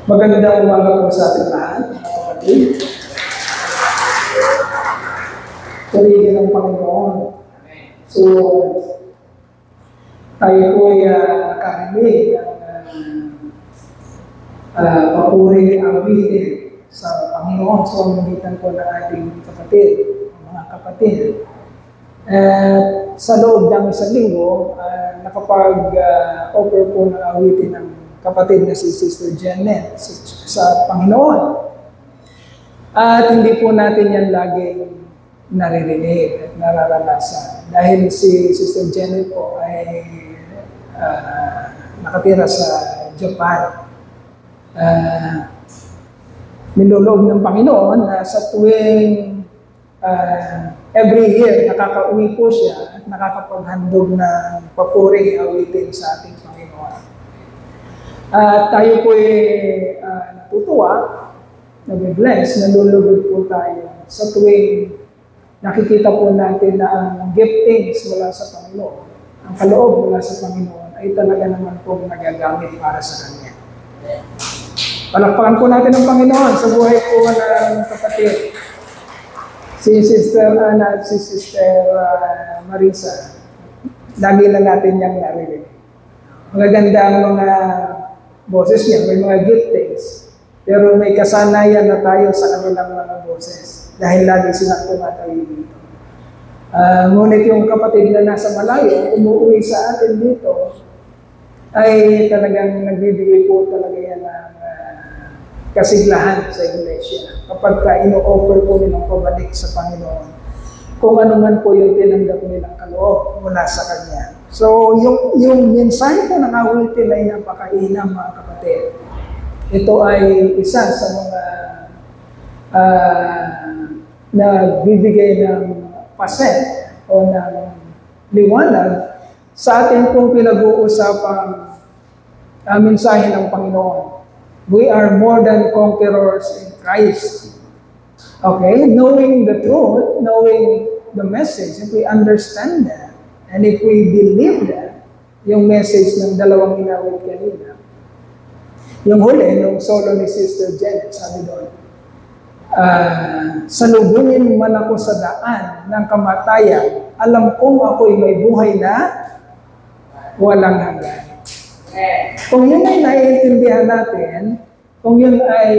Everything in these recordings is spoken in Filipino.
Magandang umaga po sa ating lahat, mga kapatid. Purihin ng Panginoon. So, tayo po ay nakarinig ng papuri awitin sa Panginoon sa pamamagitan po ng ating kapatid, mga kapatid. Sa loob ng isang linggo, nakapag-offer po ng awitin ng kapatid na si Sister Janet sa Panginoon. At hindi po natin yan laging naririnig at nararanasan. Dahil si Sister Janet po ay nakatira sa Japan. Niloloob ng Panginoon na sa tuwing every year nakakauwi po siya at nakakapaghandog ng papuring awitin sa ating Panginoon. At tayo po ay natutuwa, nabibless, nalulugod po tayo sa tuwing nakikita po natin na ang giftings mula sa Panginoon, ang kaloob mula sa Panginoon ay talaga naman po nagagamit para sa Kanya. Palakpakan po natin ang Panginoon sa buhay po ng kapatid. Si Sister Ana at si Sister Marisa, lagi na natin niyang narinig. Magaganda ang mga boses niya, may mga giftings, pero may kasanayan na tayo sa kanilang mga boses dahil lagi silang tumatayo dito. Ngunit yung kapatid na nasa malayo, umuwi sa atin dito, ay talagang nagbibigay po talaga yan ng kasiglahan sa iglesia kapag ino-offer po nilang pabalik sa Panginoon kung ano man po yung tinanggap nilang kaloob mula sa Kanya. So, yung mensahe po ng awitin ay napakainam, mga kapatid. Ito ay isa sa mga nagbibigay ng paset o ng liwanag sa ating pong pinag-uusapang mensahe ng Panginoon. We are more than conquerors in Christ. Okay? Knowing the truth, knowing the message, if we understand that, and if we believe that, yung message ng dalawang inawit kanina, yung huli, yung solo ni Sister Janet, sabi doon, salubungin man ako sa daan ng kamatayan, alam kong ako'y may buhay na walang hanggan. Kung yun ay naiintindihan natin, kung yun ay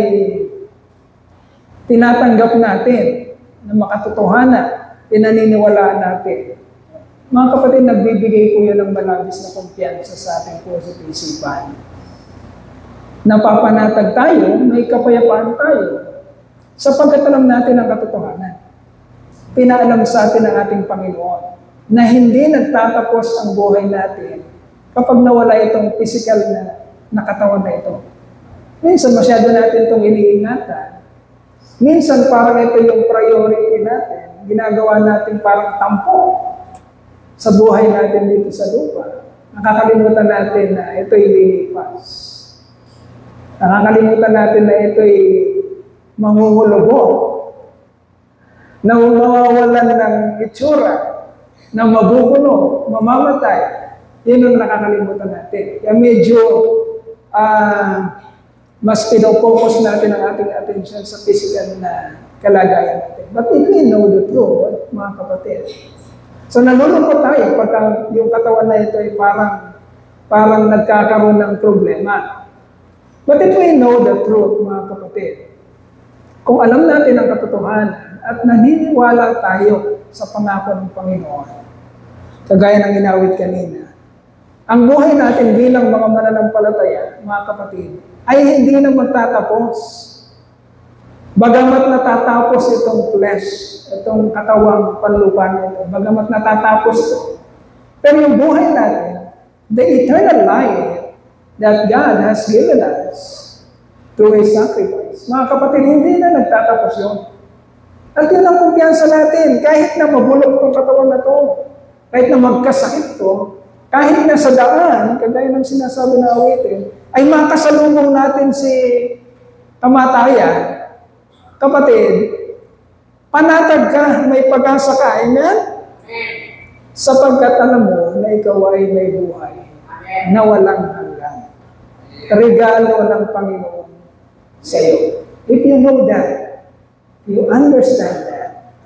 tinatanggap natin na makatotohanan, pinaniniwalaan natin, mga kapatid, nagbibigay po yun ng malabis na kumpiyansa sa ating puso at isipan. Napapanatag tayo, may kapayapaan tayo, sapagkat alam natin ang katotohanan. Pinaalam sa atin ng ating Panginoon na hindi nagtatapos ang buhay natin kapag nawala itong physical na katawan na ito. Minsan masyado natin itong iniingatan. Minsan parang ito yung priority natin. Ginagawa natin parang tampo sa buhay natin dito sa lupa. Nakakalimutan natin na ito'y lilipas. Nakakalimutan natin na ito'y mangungulubog, na mawawalan ng itsura, na mabubuno, mamamatay. Yan ang nakakalimutan natin. Kaya medyo mas pinopokus natin ang ating attention sa physical na kalagayan natin. But if we know the truth, mga kapatid, so nalulungkot tayo pagka yung katawan na ito ay parang nagkakaroon ng problema. But if we know the truth, mga kapatid, kung alam natin ang katotohanan at naniniwala tayo sa pangako ng Panginoon, kagaya ng inawit kanina, ang buhay natin bilang mga mananampalataya, mga kapatid, ay hindi na magtatapos. Bagamat natatapos itong flesh, itong katawang panlupa nito, bagamat natatapos ito, pero yung buhay natin, the eternal life that God has given us through His sacrifice, mga kapatid, hindi na nagtatapos yun. At yun ang kumpiyansa natin, kahit na mabulok itong katawan na to, kahit na magkasakit to, kahit na sa daan, kagaya ng sinasabi na awitin, ay makasalubong natin si kamatayan. Kapatid, panatag ka, may pag-asa ka, amen? Sapagkat alam mo na ikaw ay may buhay na walang hanggan. Regalo ng Panginoon sa'yo. If you know that, you understand that,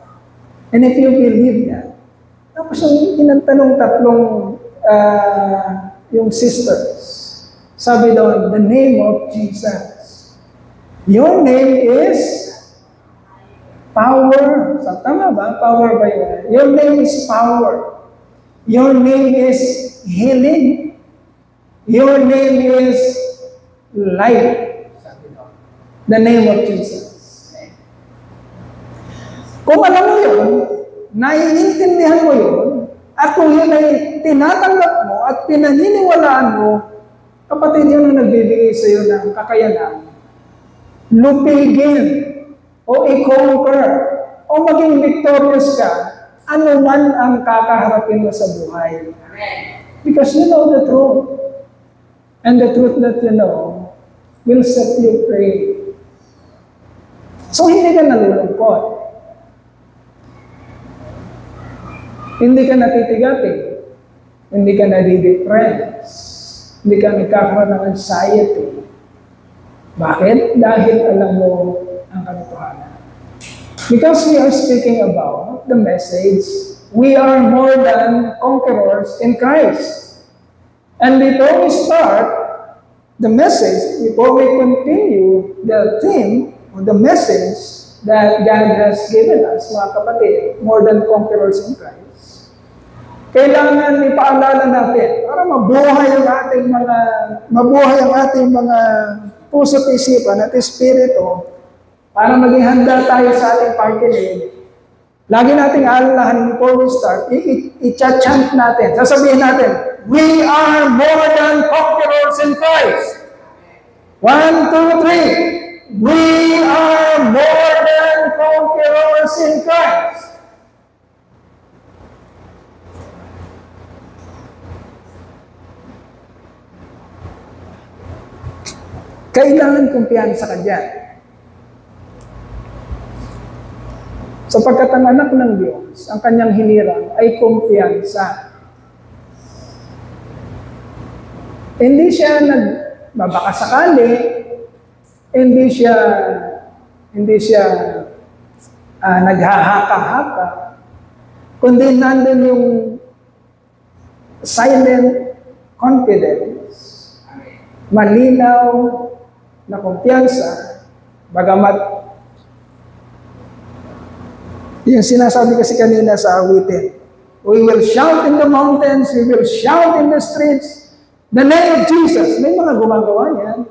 and if you believe that, tapos yung tinanong tatlong yung sisters, sabi daw, the name of Jesus. Your name is power. So, tama ba? Power ba yun? Your name is power. Your name is healing. Your name is life. Sabi daw. The name of Jesus. Kung alam mo yun, naiintindihan mo yun, at kung yun ay tinatanggap mo at pinaniniwalaan mo, kapatid, yun ang nagbibigay sa iyo ng kakayanan, lupigin, o i-conquer, o maging victorious ka, ano man ang kakaharapin mo sa buhay. Because you know the truth. And the truth that you know will set you free. So, hindi ka nalulungkot. Hindi ka natitigatin. Hindi ka nadidepress. Hindi ka nagkakaroon ng anxiety. Bakit? Dahil alam mo ang katotohanan. Because we are speaking about the message, we are more than conquerors in Christ. And before we start the message, before we continue the theme or the message that God has given us, mga kapatid, more than conquerors in Christ, kailangan ipaalala natin para mabuhay ang ating mga puso at isipan at espiritu, para maging handa tayo sa ating pakikinig. Lagi nating alalahanin before we start, i-chant natin, sasabihin natin, we are more than conquerors in Christ. 1, 2, 3. We are more than conquerors in Christ. Kailangan kumpiyansa ka dyan. Sapagkat ang anak ng Diyos, ang kanyang hinirang ay kumpiyansa. Hindi siya nagbabakasakali, hindi siya naghahaka-haka, kundi nandun yung silent confidence, malinaw na kumpiyansa, bagamat yung sinasabi kasi kanina sa awitin, we will shout in the mountains, we will shout in the streets, the name of Jesus. May mga gumagawa niyan.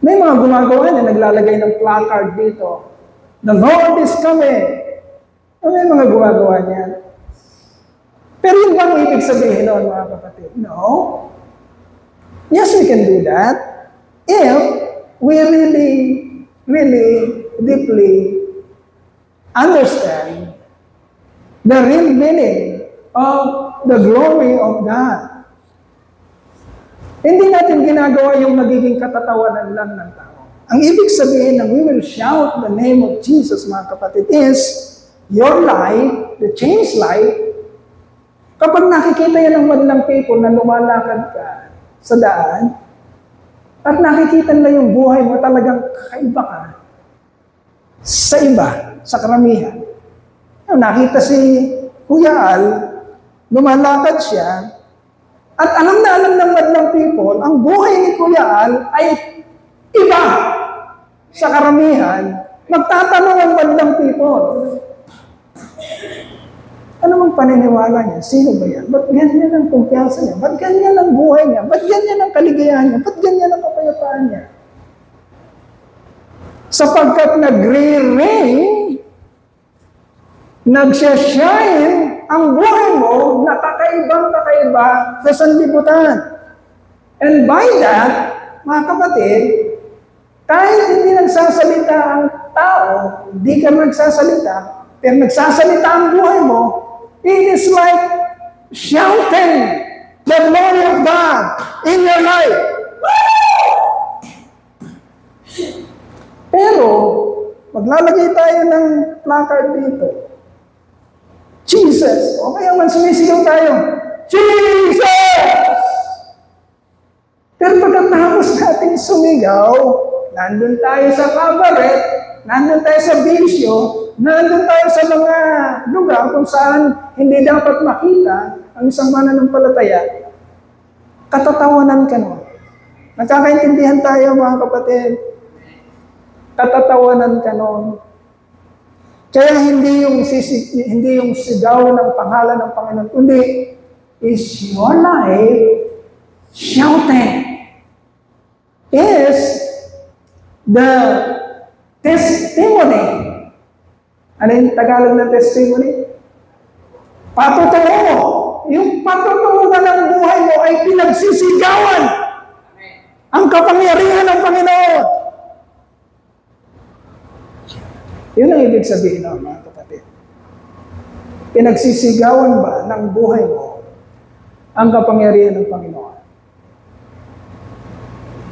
May mga gumagawa niyan, naglalagay ng placard dito. The Lord is coming. May mga gumagawa niyan. Pero yun bang ibig sabihin noon, mga kapatid? No. Yes, we can do that if we really, really deeply understand the real meaning of the glory of God. Hindi natin ginagawa yung magiging katatawanan lang ng tao. Ang ibig sabihin ng we will shout the name of Jesus, mga kapatid, is your life, the changed life. Kapag nakikita yan ng madlang people na lumalakad ka sa daan, at nakikita nila yung buhay mo, talagang kakaiba ka sa iba, sa karamihan. Nakita si Kuya Al, lumalakad siya, at alam na alam ng madlang people, ang buhay ni Kuya Al ay iba sa karamihan. Magtatanong ang madlang people, ano mang paniniwala niya? Sino ba yan? Ba't ganyan ang kumpiyansa niya? Ba't ganyan ang buhay niya? Ba't ganyan ang kaligayahan niya? Ba't ganyan ang kapayapaan niya? Sapagkat nagre-rain, nagsya-shine ang buhay mo na kakaibang-kakaiba sa sanlibutan. And by that, mga kapatid, kahit hindi nagsasalita ang tao, hindi ka nagsasalita, pero nagsasalita ang buhay mo, it is like shouting the glory of God in your life. Pero, maglalagay tayo ng placard dito. Jesus! O kaya man sumisigaw tayo, Jesus! Pero pagkatapos natin sumigaw, nandun tayo sa cabaret, nandun tayo sa bisyo, nandun tayo sa mga lugar kung saan hindi dapat makita ang isang mananampalataya, katatawanan ka nun. Nagkakaintindihan tayo mga kapatid. Katatawanan ka nun. Kaya hindi yung sigaw ng pangalan ng Panginoon, kundi is your life shouting? Is the testimony. Ano yung Tagalog ng testimony? Patotoo. Yung patotoo ng buhay mo ay pinagsisigawan ang kapangyarihan ng Panginoon. Yun ang ibig sabihin ng mga kapatid. Pinagsisigawan ba ng buhay mo ang kapangyarihan ng Panginoon?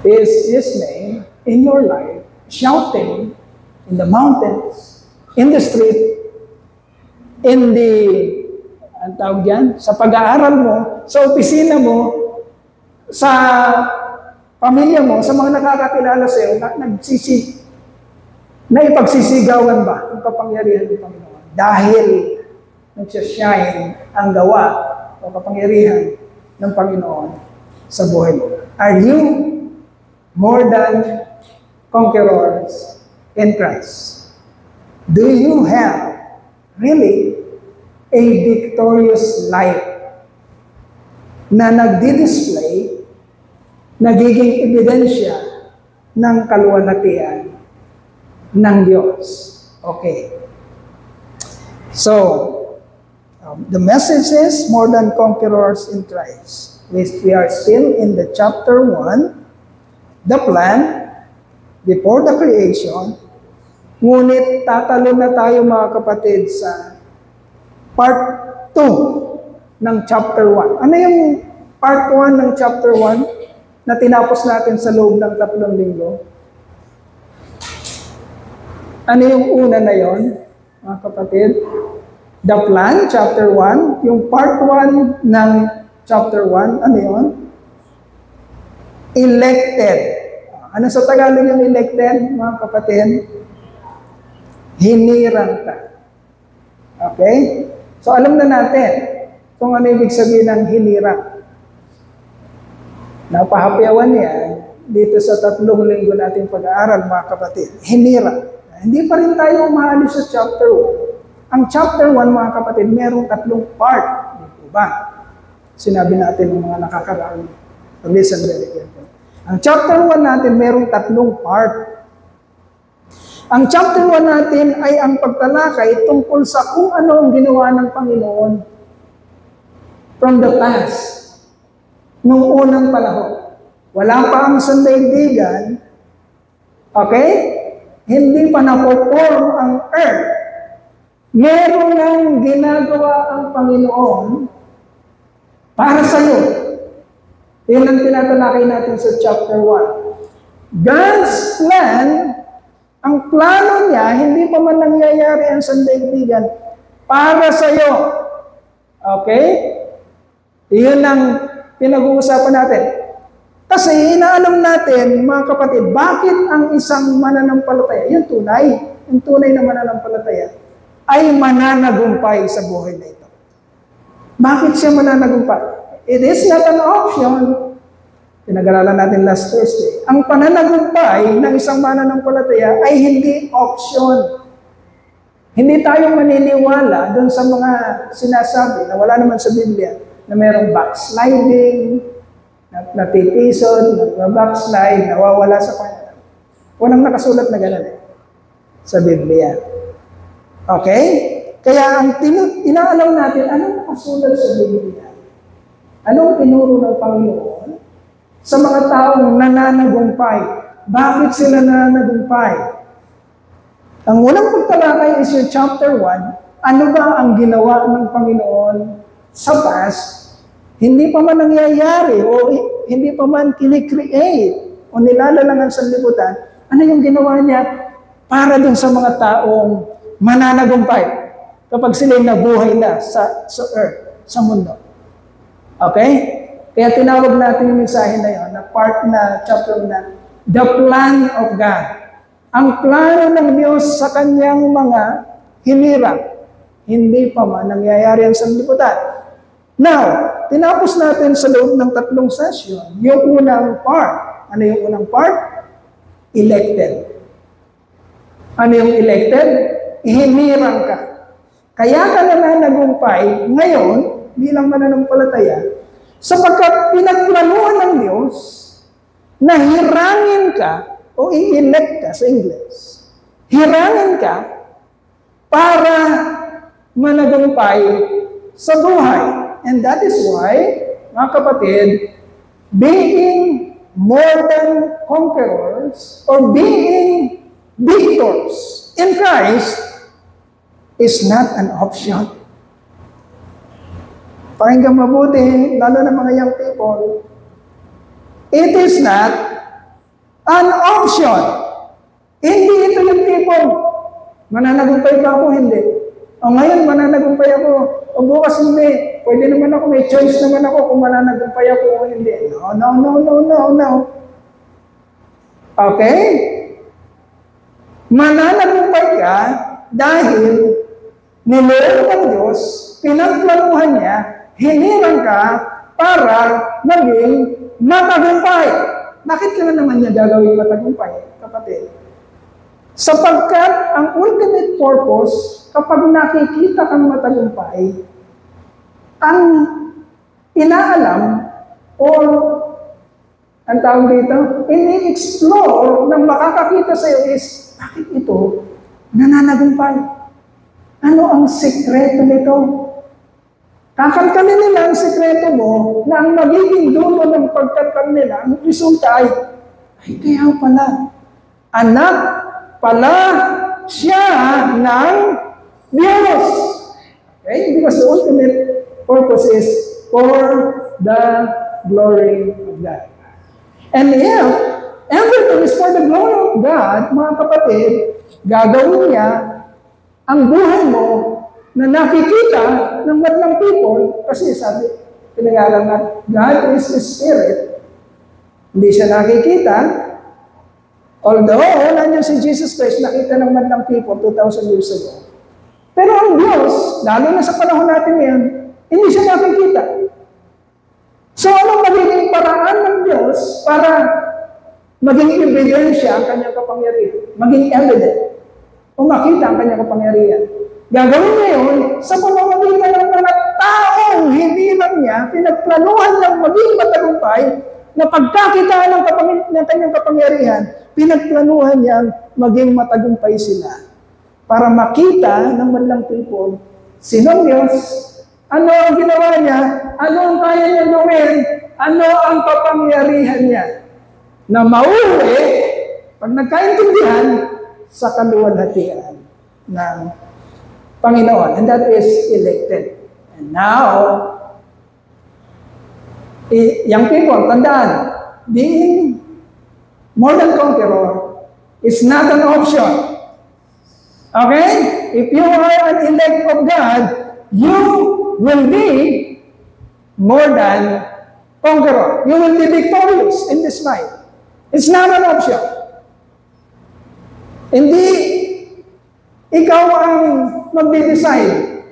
Is His name in your life shouting in the mountains, in the street, in the, ang tawag yan, sa pag-aaral mo, sa opisina mo, sa pamilya mo, sa mga nakakakilala sa iyo, na ipagsisigawan ba ang kapangyarihan ng Panginoon? Dahil nagsashine ang gawa o kapangyarihan ng Panginoon sa buhay mo. Are you more than conquerors in Christ? Do you have really a victorious life na nagdi-display, nagiging ebidensya ng kaluwalhatian ng Diyos? Okay. So, the message is more than conquerors in Christ. We are still in the chapter 1, the plan before the creation. Ngunit tatalo na tayo mga kapatid sa part 2 ng chapter 1. Ano yung part 1 ng chapter 1 na tinapos natin sa loob ng 3 linggo? Ano yung una na yon, mga kapatid? The plan, chapter 1. Yung part 1 ng chapter 1, ano yon? Elected. Ano sa Tagalog yung elected, mga kapatid? Hinirang ka. Okay? So alam na natin kung ano ibig sabihin ng hinirang. Napahapyawan yan dito sa 3 linggo nating pag-aaral, mga kapatid. Hinirang. Hindi pa rin tayo umaalis sa chapter 1. Ang chapter 1, mga kapatid, merong 3 part. Dito ba? Sinabi natin ng mga nakakaraan. Listen very carefully. Ang chapter 1 natin, merong 3 part. Ang chapter 1 natin ay ang pagtalakay tungkol sa kung ano ang ginawa ng Panginoon from the past, nung unang panahon. Wala pa ang sandaigdigan, okay? Hindi pa na-perform ang earth. Meron nang ginagawa ang Panginoon para sa iyo. Yan ang tinatalakay natin sa chapter 1. God's plan, ang plano niya, hindi pa man nangyayari ang sandaigdigan para sa iyo. Okay? Iyon ang pinag-uusapan natin. Kasi inaalam natin, mga kapatid, bakit ang isang mananampalataya, yung tunay na mananampalataya, ay mananagumpay sa buhay na ito. Bakit siya mananagumpay? It is not an option. Pinag-aralan natin last Thursday. Ang pananagumpay ng isang mananampalataya ay hindi option. Hindi tayo maniniwala doon sa mga sinasabi na wala naman sa Biblia na mayroong backsliding, natitisod, nag-backslide, nawawala sa Panginoon. Walang nakasulat na gano'n sa Biblia. Okay? Kaya ang inaalaw natin, anong nakasulat sa Biblia? Anong tinuro ng Panginoon sa mga taong nananagumpay? Bakit sila nananagumpay? Ang unang pagtalakay is yung chapter 1. Ano ba ang ginawa ng Panginoon sa past? Hindi pa man nangyayari o hindi pa man kinikreate o nilalalangan sa libutan, ano yung ginawa niya para dun sa mga taong mananagumpay kapag sila'y nabuhay na sa earth, sa mundo. Okay? Kaya tinawag natin yung mensahe na yun, na part na chapter na The plan of God. Ang plano ng Diyos sa kanyang mga hinirang. Hindi pa man nangyayari ang sanlibutan. Now, tinapos natin sa loob ng 3 session, yung unang part. Ano yung unang part? Elected. Ano yung elected? Hinirang ka. Kaya ka nananagumpay ngayon bilang mananampalataya sapagkat pinagplanuhan ng Diyos na hirangin ka o i-elect ka sa English. Hirangin ka para managumpay sa buhay. And that is why, mga kapatid, being more than conquerors or being victors in Christ is not an option. Pakinggan mabuti, lalo na mga young people, it is not an option. Hindi ito yung people, mananagumpay ba ako? Hindi. O ngayon, mananagumpay ako. O bukas hindi. Pwede naman ako, may choice naman ako kung mananagumpay ako o hindi. No. Okay? Mananagumpay ka dahil niloko ng Diyos, pinagplanuhan niya, hinirang ka para maging matagumpay. Bakit ka naman niya gagawin matagumpay, kapatid? Sapagkat ang ultimate purpose, kapag nakikita kang matagumpay, ang inaalam or ang tawag dito, ini-explore ng makakakita sa iyo is, bakit ito nananagumpay? Ano ang sikreto nito? Kakalkalin nila ang sikreto mo na ang magiging dulo ng pagkalkal nila, ang resulta ay kaya pala, anak pala siya ng Diyos. Okay? Because the ultimate purpose is for the glory of God. And if everything is for the glory of God, mga kapatid, gagawin niya ang buhay mo na nakikita ng madlang people, kasi sabi, pinag-aaral na, God is a spirit. Hindi siya nakikita. Although, nandiyan si Jesus Christ, nakita ng madlang people 2,000 years ago. Pero ang Diyos, lalo na sa panahon natin ngayon, hindi siya nakikita. So, anong magiging paraan ng Diyos para maging ebidensya ang kanyang kapangyarihan? Maging evident. O makita ang kanyang kapangyarihan. Gagawin niya yun sa pamamagitan ng mga taong hindi lang niya, pinagplanuhan niyang maging matagumpay, na pagkakitaan ng kanyang kapangyarihan, pinagplanuhan niyang maging matagumpay sila. Para makita ng madlang people, sinong Diyos, ano ang ginawa niya, ano ang kaya niya gawin, ano ang kapangyarihan niya, na mauwi, pag nagkaintindihan, sa kaluwalhatian ng Panginoon. And that is elected. And now, young people, tandaan, being more than conqueror is not an option. Okay? If you are an elect of God, you will be more than conqueror. You will be victorious in this life. It's not an option. Hindi ikaw ang magde-decide.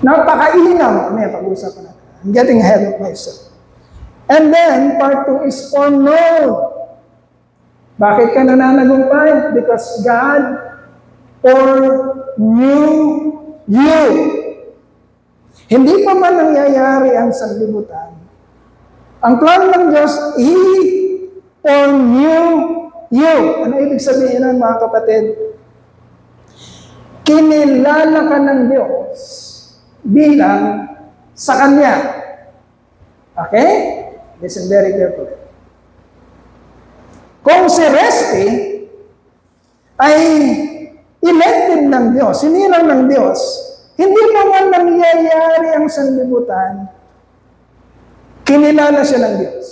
Napakainam. May pag-usapan natin. I'm getting ahead of myself. And then, part 2 is for known. Bakit ka nananagumpay? Because God foreknew you. Hindi pa man nangyayari ang sanlibutan. Ang plano ng Diyos, He foreknew you. Ano ibig sabihin ng mga kapatid? Kinilala ka ng Diyos bilang sa Kanya. Okay? Listen very carefully. Kung si Resty ay elected ng Diyos, hinilang ng Diyos, hindi pa man nangyayari ang sanlibutan, kinilala siya ng Diyos.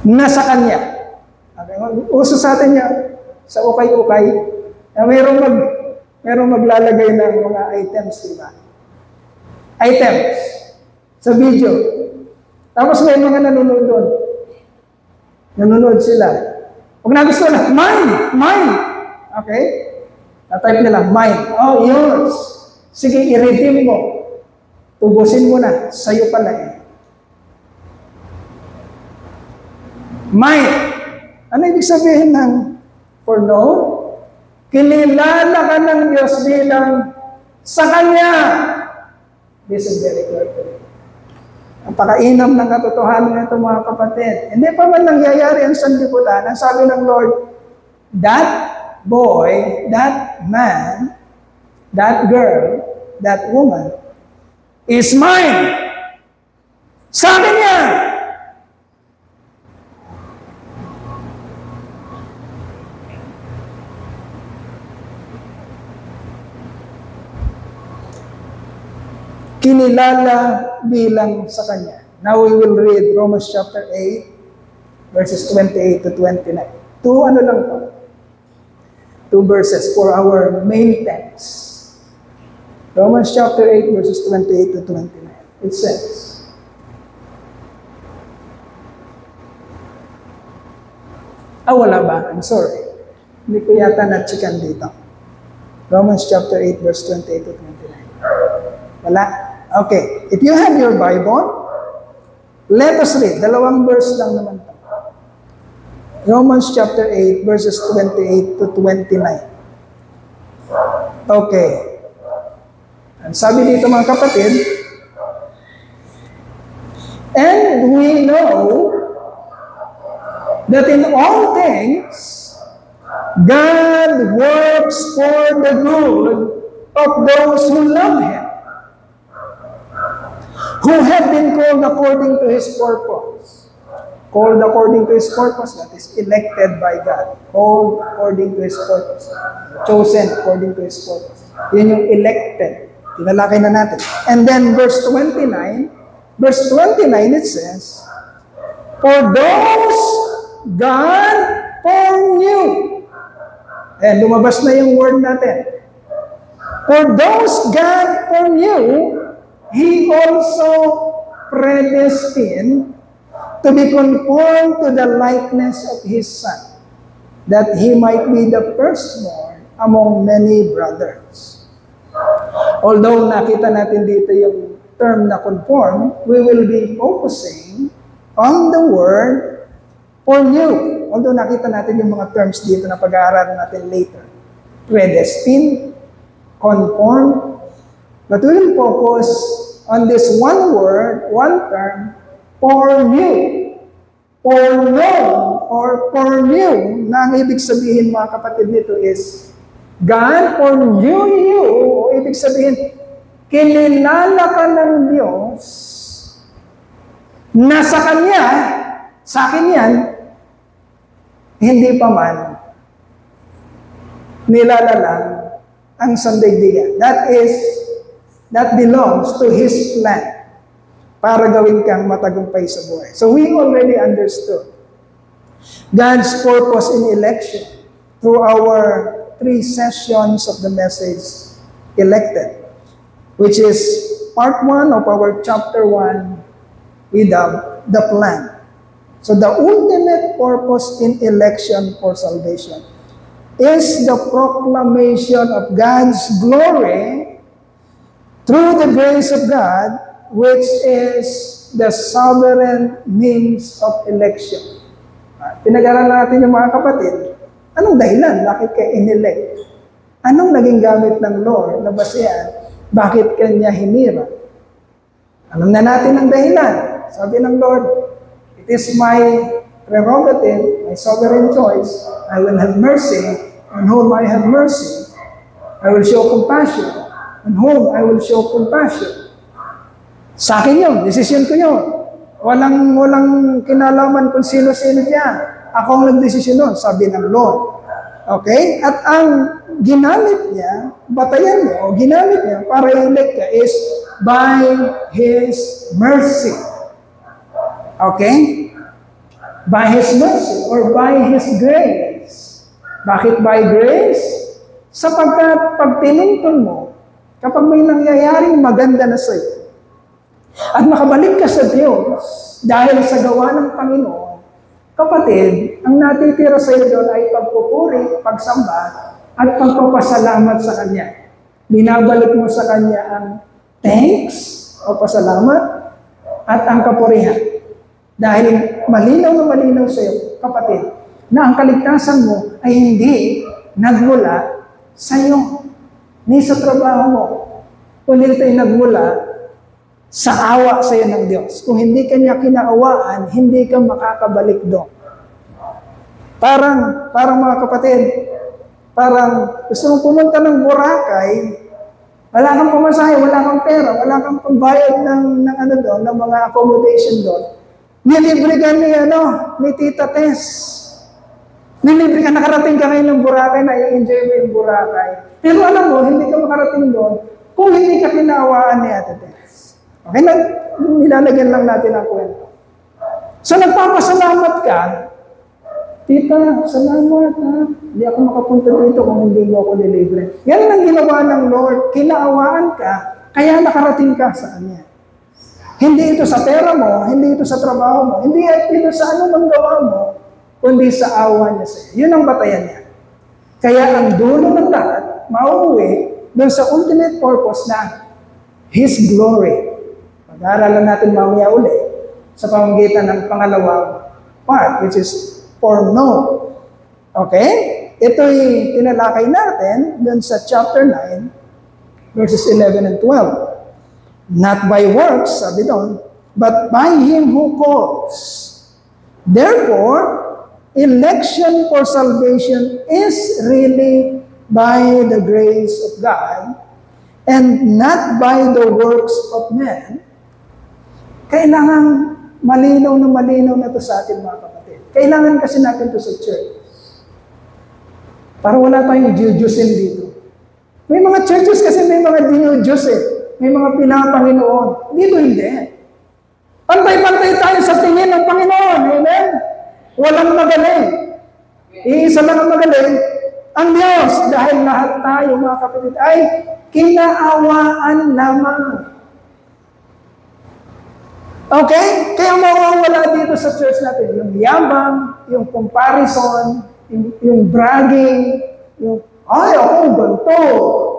Nasa Kanya. Okay? Uso sa atin niya, sa ukay-ukay, na merong maglalagay ng mga items, diba? Items. Sa video. Tapos may mga nanonood doon. Nanonood sila. Pag nagustuhan na, mine. Okay? Na-type nila, mine. Oh, yours. Sige, i-redeem mo. Tubusin mo na. Sa'yo pala eh. Mine. Ano ibig sabihin ng for no? Kinilala ka ng Diyos bilang sa Kanya. This is very clear. Ang pakainam ng katotohanan nito mga kapatid. Hindi pa man nangyayari ang sanlibutan. Ang sabi ng Lord, that boy, that man, that girl, that woman, is mine. Sa akin yan. Kinilala bilang sa Kanya. Now we will read Romans chapter 8, verses 28 to 29. Two verses for our main text. Romans chapter 8, verses 28 to 29. It says, wala ba? I'm sorry. Hindi ko yata na-checkan dito. Romans chapter 8, verse 28 to 29. Wala? Okay. If you have your Bible, let us read. Dalawang verse lang naman ito. Romans chapter 8, verses 28 to 29. Okay. Ang sabi dito mga kapatid, and we know that in all things, God works for the good of those who love Him, who have been called according to His purpose. Called according to His purpose, that is elected by God. Called according to His purpose. Chosen according to His purpose. Yun yung elected. Tinalakay na natin. And then verse 29 it says, for those God foreknew. And lumabas na yung word natin. For those God foreknew, He also predestined to be conformed to the likeness of His Son, that He might be the firstborn among many brothers. Although nakita natin dito yung term na conform, we will be focusing on the word foreknew. Although nakita natin yung mga terms dito na pag-aaralan natin later. Predestined, conform, but we will focus on this one word, one term, foreknew. Foreknown or foreknew, na ang ibig sabihin mga kapatid nito is, God foreknew you, o ibig sabihin, kinilala ka ng Diyos, na sa Kanya, sa akin yan, hindi pa man, nilala lang ang sandaigdigan. That belongs to His plan para gawin kang matagumpay sa buhay. So we already understood God's purpose in election through our 3 sessions of the message, Elected, which is part 1 of our chapter 1 with the plan. So the ultimate purpose in election for salvation is the proclamation of God's glory through the grace of God, which is the sovereign means of election. Pinag-aralan natin yung mga kapatid, anong dahilan? Bakit kayo inelect? Anong naging gamit ng Lord na basehan? Bakit kanya hinira? Alam na natin ang dahilan. Sabi ng Lord, it is my prerogative, my sovereign choice. I will have mercy on whom I have mercy. I will show compassion on whom I will show compassion. Sa akin yun, desisyon ko yun. Walang kinalaman kung sino-sino diyan. Ako ang nagdesisyon nun, sabi ng Lord. Okay? At ang ginamit niya, batayan mo, o ginamit niya para i-elect ka is by His mercy. Okay? By His mercy or by His grace. Bakit by grace? Sapagkat pag tinungtong mo, kapag may nangyayaring maganda na sa'yo, at makabalik ka sa Diyos dahil sa gawa ng Panginoon, kapatid, ang natitira sa iyo doon ay pagpupuri, pagsamba, at pagpapasalamat sa Kanya. Binabalik mo sa Kanya ang thanks o pasalamat at ang kapurihan. Dahil malinaw na malinaw sa iyo, kapatid, na ang kaligtasan mo ay hindi nagmula sa iyo, ni sa trabaho mo, kundi ito'y nagmula sa awa sa iyo ng Diyos. Kung hindi ka niya kinaawaan, hindi ka makakabalik doon. Parang mga kapatid, parang gusto mong pumunta ng Boracay, wala kang pamasahe, wala kang pera, wala kang pambayad ng mga accommodation doon. Nilibre ka ni Tita Tess. Nilibre ka, nakarating ka ngayon ng Boracay, na-enjoy mo yung Boracay. Pero alam mo, hindi ka makarating doon kung hindi ka kinaawaan ni Ate Tess. Okay, nilalagyan lang natin ang kwento. So, nagpapasalamat ka, Tita, salamat ha. Hindi ako makapunta dito kung hindi mo ako nilibre. Yan ang ginawa ng Lord. Kinaawaan ka, kaya nakarating ka sa Kanya. Hindi ito sa pera mo, hindi ito sa trabaho mo, hindi ito sa anumang gawa mo, kundi sa awa niya sa iyo. Yun ang batayan niya. Kaya ang dulo ng lahat, mauuwi doon sa ultimate purpose na His glory. Pag-aaralan natin mamaya uli sa pamamagitan ng pangalawang part, which is for no. Okay? Ito'y tinalakay natin dun sa chapter 9, verses 11 and 12. Not by works, sabi doon, but by Him who calls. Therefore, election for salvation is really by the grace of God and not by the works of men. Kailangan malinaw na ito sa atin, mga kapatid. Kailangan kasi natin ito sa church. Para wala tayong Diyos-Diyosin dito. May mga churches kasi may mga Diyos May mga pinapanginoon. Dito hindi. Pantay-pantay tayo sa tingin ng Panginoon. Amen? Walang magaling. Iisa lang ang magaling. Ang Diyos. Dahil lahat tayo, mga kapatid, ay kinaawaan lamang. Okay? Kaya mawawala dito sa church natin yung yabang, yung comparison, yung bragging, yung, ay, ako ganito,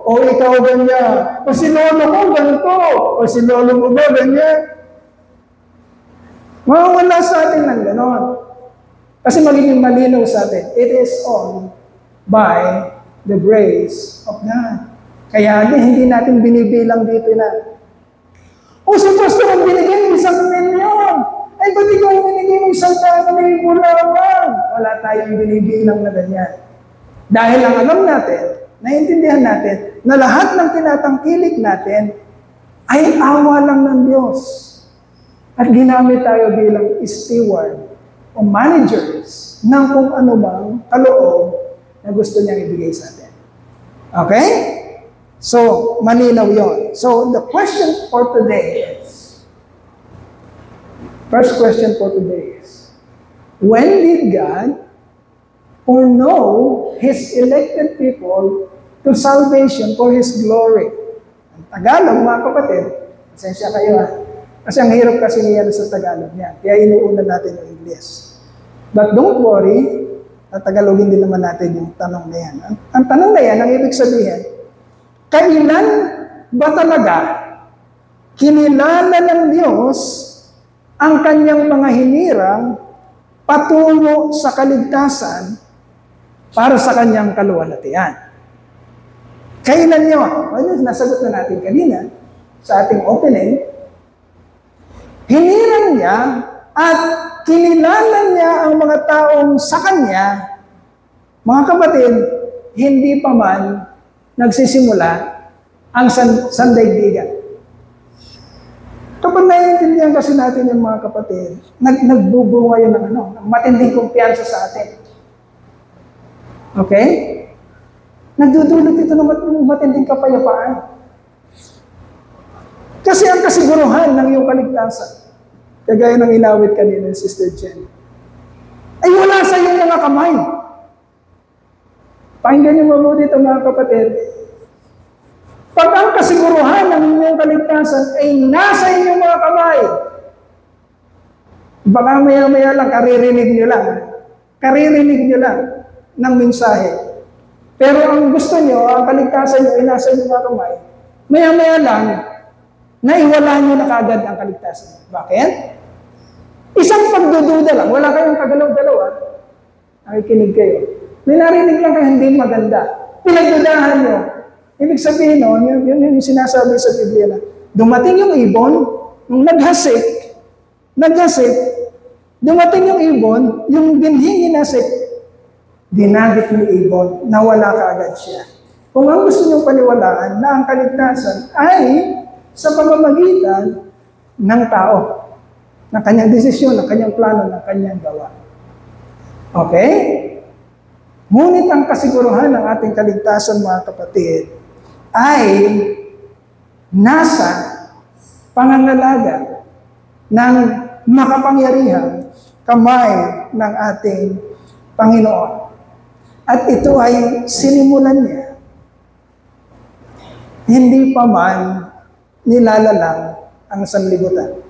o ikaw ganyan, o si lolo ko ganito, o si lolo mo ba ganyan. Mawawala sa atin ng ganon. Kasi magiging malinaw sa atin, it is all by the grace of God. Kaya hindi natin binibilang dito na, o si pastor ang binigay ng 1,000,000. Ay, ba't ikaw ang binigay ng 100,000 bulawang? Wala tayong binibilang na ganyan. Dahil ang alam natin, naiintindihan natin, na lahat ng tinatangkilik natin ay awa lang ng Diyos. At ginamit tayo bilang steward o managers ng kung ano bang kaloob na gusto niyang ibigay sa atin. Okay? So, malinaw yun. So, the question for today is, first question for today is, when did God foreknow His elected people to salvation for His glory? Ang Tagalog, mga kapatid, pasensya kayo ha. Kasi ang hirap kasi niyan sa Tagalog niya. Kaya inuuna natin yung English. But don't worry, Tagalogin din naman natin yung tanong na yan. Ang tanong na yan, ang ibig sabihin, kailan ba talaga kinilala ng Diyos ang kanyang mga hinirang patungo sa kaligtasan para sa kanyang kaluwalhatian? Kailan yun? Well, nasagot na natin kanina sa ating opening. Hinirang niya at kinilala niya ang mga taong sa kanya, mga kapatid, hindi pa man nagsisimula ang sandaigdigan. Kapag naiintindihan kasi natin yung mga kapatid, nagbubunga yun ng matinding kumpiyansa sa atin. Okay? Nagdudulot ito ng matinding kapayapaan. Kasi ang kasiguruhan ng iyong kaligtasan, kagaya ng inawit kanina, Sister Jen, ay wala sa iyong mga kamay. Pakinggan niyo mabuti ito, mga kapatid. Pag ang kasiguruhan ng inyong kaligtasan ay nasa inyong mga kamay, baka maya-maya lang, karirinig nyo lang ng mensahe. Pero ang gusto nyo, ang kaligtasan nyo ay nasa inyong mga kamay, maya-maya lang, naiwala nyo na kagad ang kaligtasan. Bakit? Isang pagdududa lang, wala kayong kagalaw-galaw, nakikinig kayo. May narinig lang kayo hindi maganda. Pinagdudahan nyo. Ibig sabihin, no, yun yung sinasabi sa Biblia na dumating yung ibon, nung naghasik, dumating yung ibon, yung binhing inasik, dinagit ni ibon, nawala kaagad siya. Kung ang gusto niyong paniwalaan na ang kaligtasan ay sa pamamagitan ng tao, ng kanyang desisyon, ng kanyang plano, ng kanyang gawa. Okay? Ngunit ang kasiguruhan ng ating kaligtasan, mga kapatid, ay nasa pangangalaga ng makapangyarihang kamay ng ating Panginoon. At ito ay sinimulan niya. Hindi pa man nilalalang ang sanlibutan.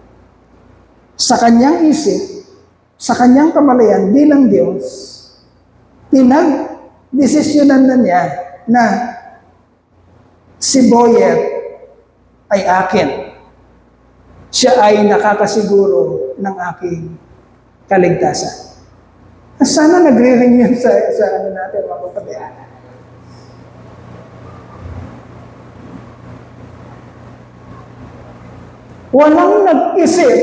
Sa kanyang isip, sa kanyang kamalayan bilang Diyos, pinag-desisyonan na niya na si Boyet ay akin. Siya ay nakakasiguro ng aking kaligtasan. Sana nagre-ring yun sa ano natin, mga kapatid. Walang nag-isip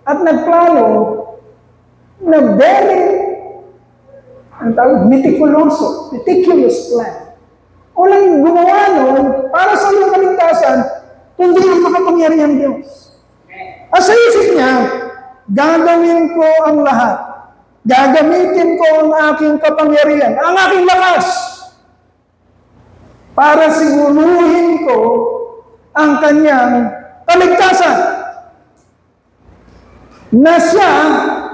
at nagplano na very meticulous plan. Walang gumawa nun para sa iyong kaligtasan, kundi ang makapangyarihang Diyos. At sa isip niya, gagawin ko ang lahat. Gagamitin ko ang aking kapangyarihan, ang aking lakas, para siguruhin ko ang kanyang kaligtasan. Na siya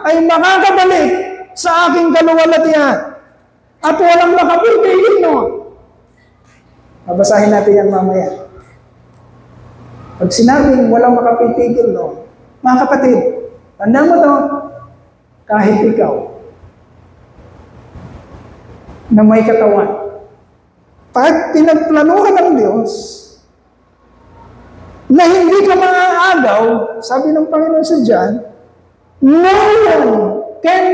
ay makakabalik sa aking kaluwalhatian. At walang makapipigil noon. Babasahin natin yan mamaya. Pag sinabing walang makapipigil noon, mga kapatid, tandaan mo to, kahit ikaw, na may katawan, pag pinagplanuhan ng Diyos, na hindi ka maaagaw, sabi ng Panginoon sa John, no one can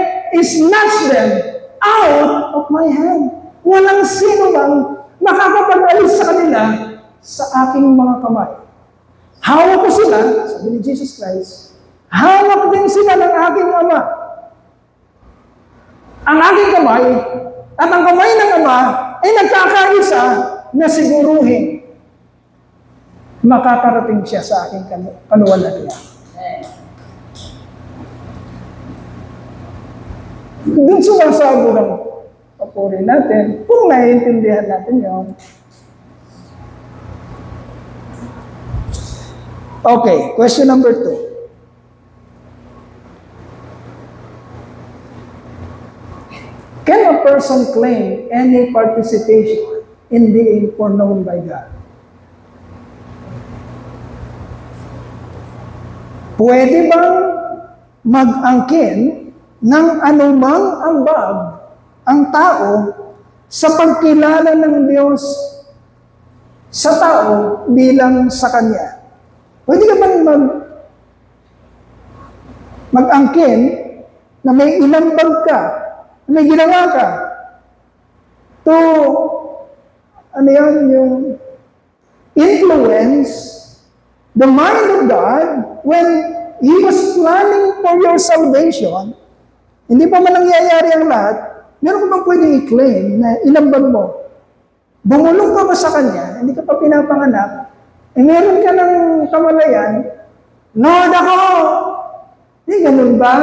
snatch them out of my hand. Walang sino mang makakapag-alis sa kanila sa aking mga kamay. Hawak ko sila, sabi ni Jesus Christ, hawak din sila ng aking Ama. Ang aking kamay at ang kamay ng Ama ay nagkakaisa na siguruhin makakarating siya sa aking kaluwalhatian. Doon sumasabo ng papuri natin, kung naiintindihan natin yun. Okay, question number 2. Can a person claim any participation in being foreknown by God? Pwede bang mag-angkin ng anumang ambag ang tao sa pagkilala ng Diyos sa tao bilang sa Kanya? Pwede ka bang mag-angkin na may inambag ka, may ginawa ka to, yung influence the mind of God when He was planning for your salvation? Hindi pa man nangyayari ang lahat, meron ko bang pwedeng i-claim na inambag mo? Bumulong ka ba sa Kanya, hindi ka pa pinapanganak, meron ka ng kamalayan, Lord ako! Hindi ganun ba?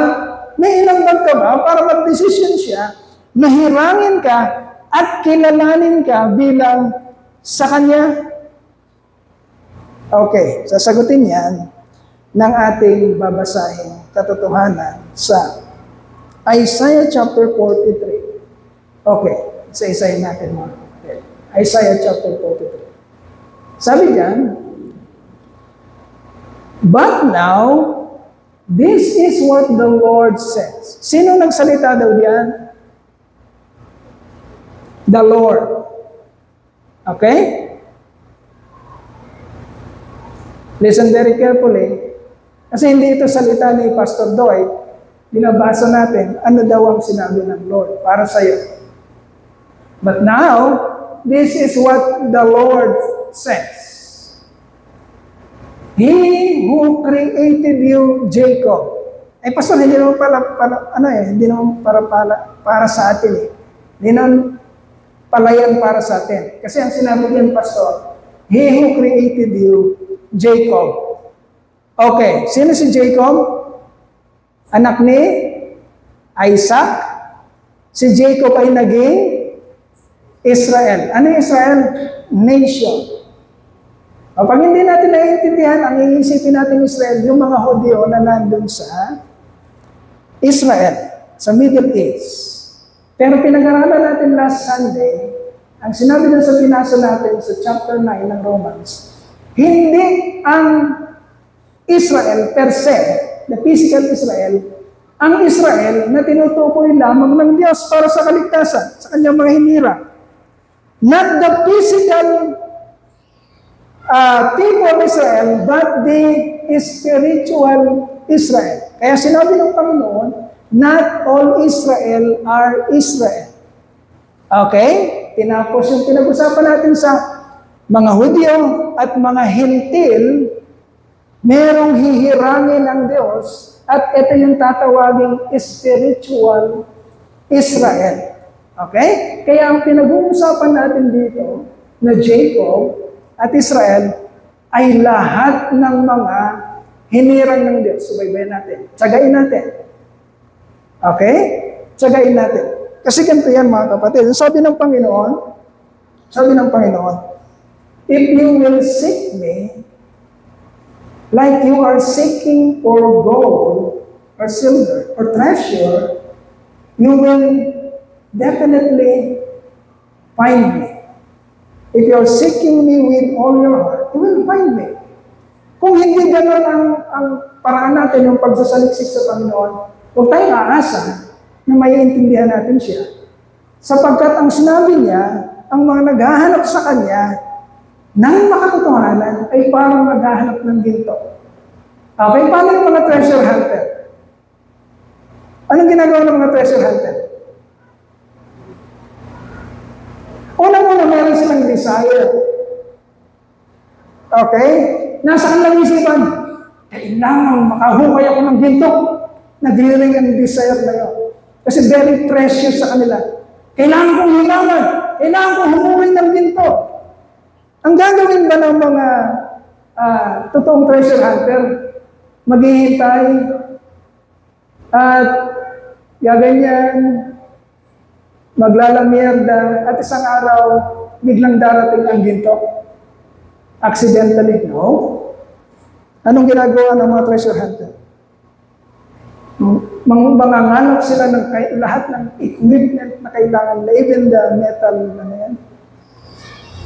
May inambag ka ba para mag-desisyon siya na hirangin ka at kilalanin ka bilang sa Kanya? Okay, sasagutin yan ng ating babasahin katotohanan sa Isaiah chapter 43. Okay, isa-isahin natin mga kapatid. Isaiah chapter 43. Sabi diyan, but now, this is what the Lord says. Sino nagsalita daw diyan? The Lord. Okay? Listen very carefully. Kasi hindi ito salita ni Pastor Doy. Binabasa natin, ano daw ang sinabi ng Lord para sa iyo. But now, this is what the Lord says. He who created you, Jacob. Eh, Pastor, hindi naman hindi naman para sa atin eh. Hindi naman palayan para sa atin. Kasi ang sinabi niyan, Pastor, He who created you, Jacob. Okay, sino si Jacob? Anak ni Isaac. Si Jacob ay naging Israel. Ano yung Israel? Nation. Pag hindi natin naiintindihan, ang iisipin natin Israel, yung mga Hudyo na nandun sa Israel, sa Middle East. Pero pinag-aralan natin last Sunday, ang sinabi dun sa binasa natin sa chapter 9 ng Romans, hindi ang Israel per se, the physical Israel, ang Israel na tinutukoy lamang ng Diyos para sa kaligtasan, sa kanyang mga hinira. Not the physical people of Israel, but the spiritual Israel. Kaya sinabi ng Panginoon, not all Israel are Israel. Okay? Tinapos yung pinag-usapan natin sa mga Hudyo at mga Hintil, merong hihirangin ng Diyos at ito yung tatawaging spiritual Israel. Okay? Kaya ang pinag-uusapan natin dito na Jacob at Israel ay lahat ng mga hinirang ng Diyos. Subaybayan natin. Tsagain natin. Okay? Tsagain natin. Kasi ganito yan mga kapatid. Sabi ng Panginoon, if you will seek me, like you are seeking for gold, or silver, or treasure, you will definitely find me. If you are seeking me with all your heart, you will find me. Kung hindi gano'n ang paraan natin yung pagsasaliksik sa Panginoon, huwag tayong aasa na maiintindihan natin siya. Sapagkat ang sinabi niya, ang mga naghahanap sa Kanya ng makatotohanan ay parang naghahanap ng ginto. Okay, paano yung mga treasure hunter? Anong ginagawa ng mga treasure hunter? Unang-una, meron silang desire. Okay? Nasaan lang isipan? Kailangan makahukay ako ng ginto. Nagriring ang desire na yun. Kasi very precious sa kanila. Kailangan kong hilangan. Kailangan kong humuhin ng ginto. Ang gagawin ba ng mga totoong treasure hunter? Maghihintay at gaganyan, maglalamierda, at isang araw, biglang darating ang ginto. Accidentally, no? Anong ginagawa ng mga treasure hunter? Manganganap sila ng lahat ng equipment na kailangan, even the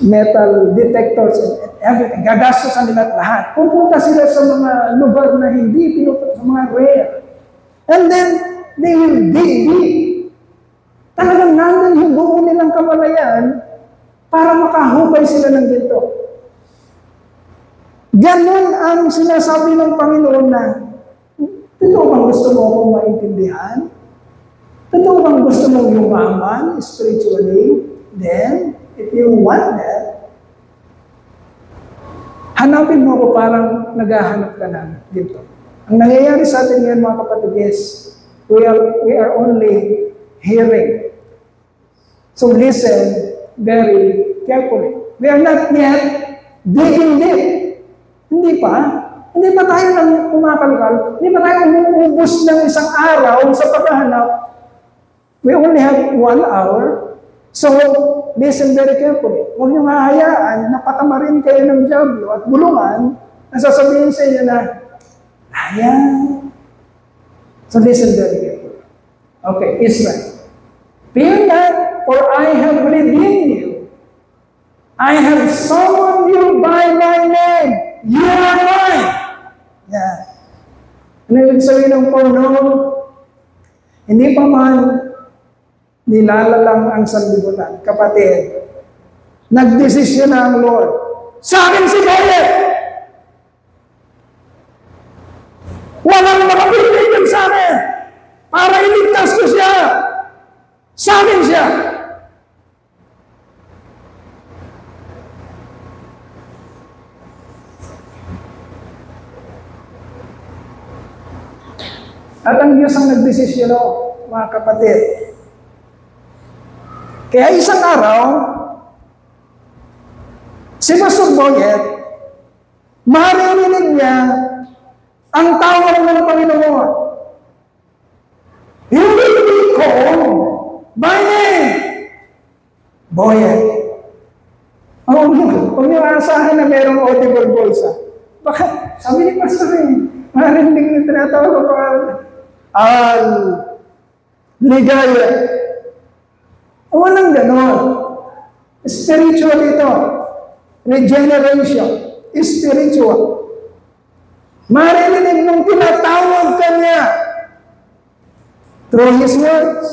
metal detectors and everything. Gagastosan nila lahat. Pupunta sila sa mga lugar na hindi pinupunta, sa mga rare. And then, they will dig deep. Talagang nandun yung buo nilang kamalayan para makahubay sila ng ginto. Ganon ang sinasabi ng Panginoon na, totoo bang gusto mo akong maintindihan? Totoo bang gusto mong yumaman spiritually? Then, if you want that, hanapin mo ako parang naghahanap ka ng ginto. Ang nangyayari sa atin ngayon mga kapatid is, we are only hearing. So listen very carefully. We are not yet digging deep. Hindi pa. Hindi pa tayo nang kumakalkal. Hindi pa tayo umuubos ng isang araw sa paghahanap. We only have 1 hour. So, listen very carefully. Huwag niyong hahayaan na patamarin kayo ng dyablo at bulungan na sasabihin sa inyo na, ayan. So, listen very carefully. Okay, Israel. Fear not, for I have redeemed you. I have summoned you by my name. You are mine. Yeah. Ano yung sabihin ng foreknown? Hindi pa man nilalalang ang sanlibutan. Kapatid, nagdesisyon na ang Lord. Sa akin si Boyet! Walang makapiligin sa akin para iligtas ko siya. Sa akin siya. At ang Diyos ang nagdesisyon, mga kapatid. Kaya isang araw, si Pastor Boyet, maririnig niya ang tawag ng Panginoon. You will be called by name. Boyet. Huwag niyo asahan na mayroong audible voice. Baka, sabi ni Pastor marinig niyo tinatawag ko Ligaya. Walang ganon. Spiritual ito. Regeneration. Spiritual. Marinig nung tinatawag ka niya through His words,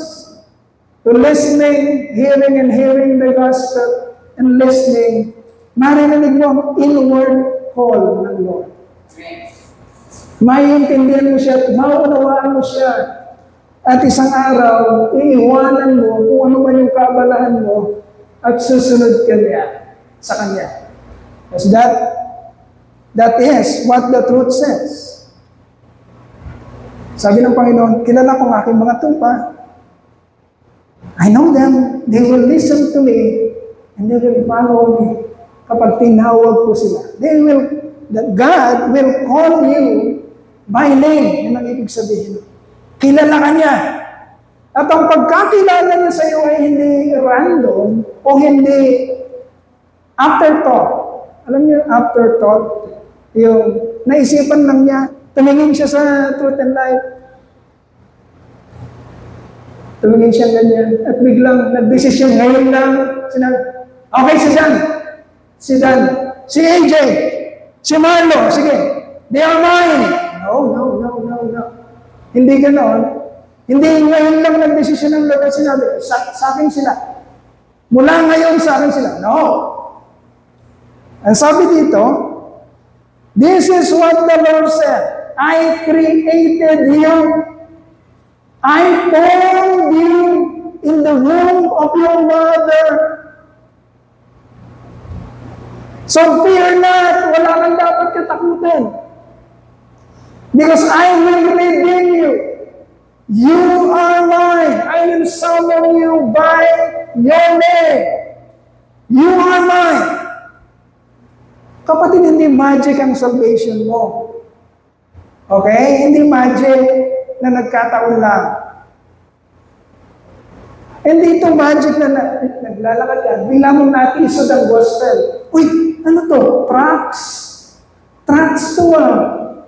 to listening, hearing and hearing the gospel, and listening, marinig mo ang inward call ng Lord. Maiintindihan mo siya at maunawaan mo siya. At isang araw, iiwanan mo kung ano man yung kaabalahan mo at susunod ka niya sa Kanya. Because that is what the truth says. Sabi ng Panginoon, kilala ko ang aking mga tupa. I know them. They will listen to me and they will follow me kapag tinawag ko sila. God will call you by name. Yan ang ibig sabihin. Kilala ka niya. At ang pagkakilala niya sa iyo ay hindi random o hindi afterthought. Alam niyo, afterthought, yung naisipan lang niya, tumingin siya sa truth and life. Tumingin siya ganyan. At biglang nag-desisyon ngayon lang, sinabi, okay, si Dan, si AJ, si Marlo, sige, they are mine. No. Hindi ganoon. Hindi ngayon lang nag-desisyon ng Lord at sinabi, sa akin sila. Mula ngayon sa akin sila. No. Ang sabi dito, this is what the Lord said. I created you. I formed you in the womb of your mother. So fear not. Wala kang dapat katakutin. Because I will redeem you. You are mine. I will summon you by your name. You are mine. Kapatid, hindi magic ang salvation mo. Okay? Hindi magic na nagkataon lang. Hindi ito magic na naglalakad ka. Bigla mong natisod ang gospel. Uy, ano to? Tracts. Tracts to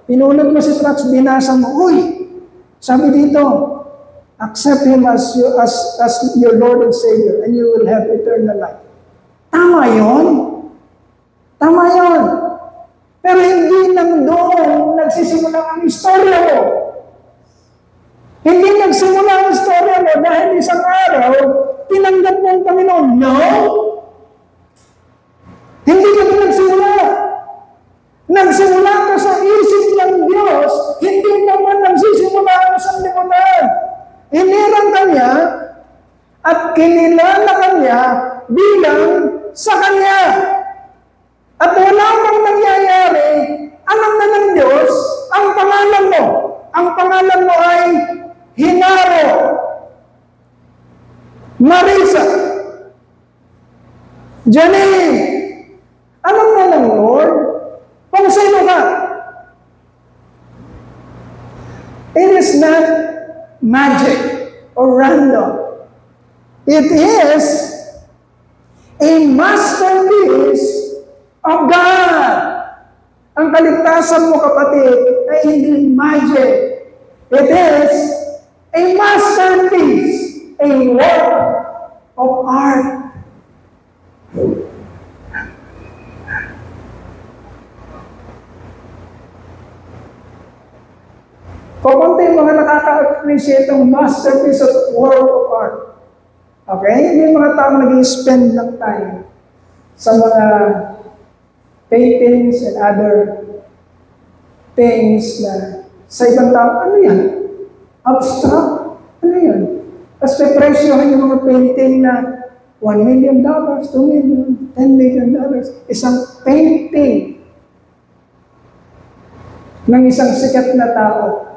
Pinunod mo si Tracts, binasa mo. Uy, sabi dito, accept Him as your Lord and Savior and you will have eternal life. Tama yun. Tama yun. Pero hindi nang doon nagsisimula ang istorya mo. Hindi nagsimula ang istorya mo dahil isang araw, tinanggap mo ang Panginoon. No! Hindi ka nagsimula. Nagsimula ka sa isip ng Diyos, hindi naman nagsisimula ang sanlibutan. Inirang Kanya at kinilala Kanya bilang sa Kanya. At wala kang nangyayari, alam na ng Diyos, ang pangalan mo. Ang pangalan mo ay Hinaro, Marisa, Janine. Alam na ng Lord kung sino ka. It is not magic or random. It is a masterpiece of God. Ang kaligtasan mo, kapatid, ay hindi magic. It is a masterpiece, a work of art. na-appreciate ang masterpiece of work of art. Okay? May mga tao nag-spend ng time sa mga paintings and other things na sa ibang tao, ano yan? Abstract? Ano yan? Tapos may presyohan yung mga painting na $1 million, $2 million, $10 million. Isang painting ng isang sikat na tao.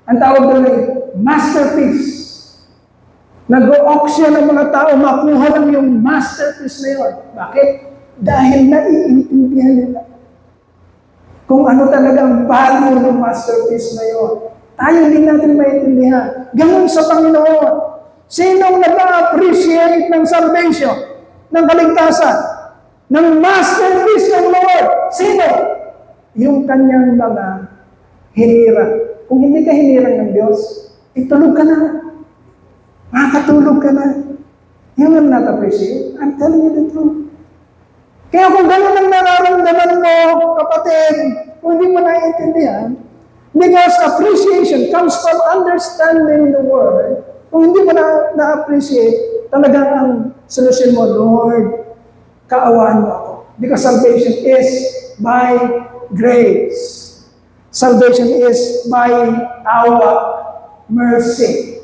Ang tawag doon ay masterpiece. Nag-auction ang mga tao, makuha lang yung masterpiece na yun. Bakit? Dahil naiintindihan nila kung ano talaga ang value ng masterpiece na yun. Tayo din natin maintindihan. Ganun sa Panginoon. Sinong nag-appreciate ng salvation, ng kaligtasan, ng masterpiece ng Lord? Sino? Yung kanyang mga hinirang. Kung hindi ka hinirang ng Diyos, itulog ka na. Makakatulog ka na. You will not appreciate. I'm telling you the truth. Kaya kung gano'n ang nararamdaman mo, kapatid, kung hindi mo naiintindihan, because appreciation comes from understanding the Word. Kung hindi mo na-appreciate, talagang ang solusyon mo, Lord, kaawaan mo ako. Because salvation is by grace. Salvation is by our mercy.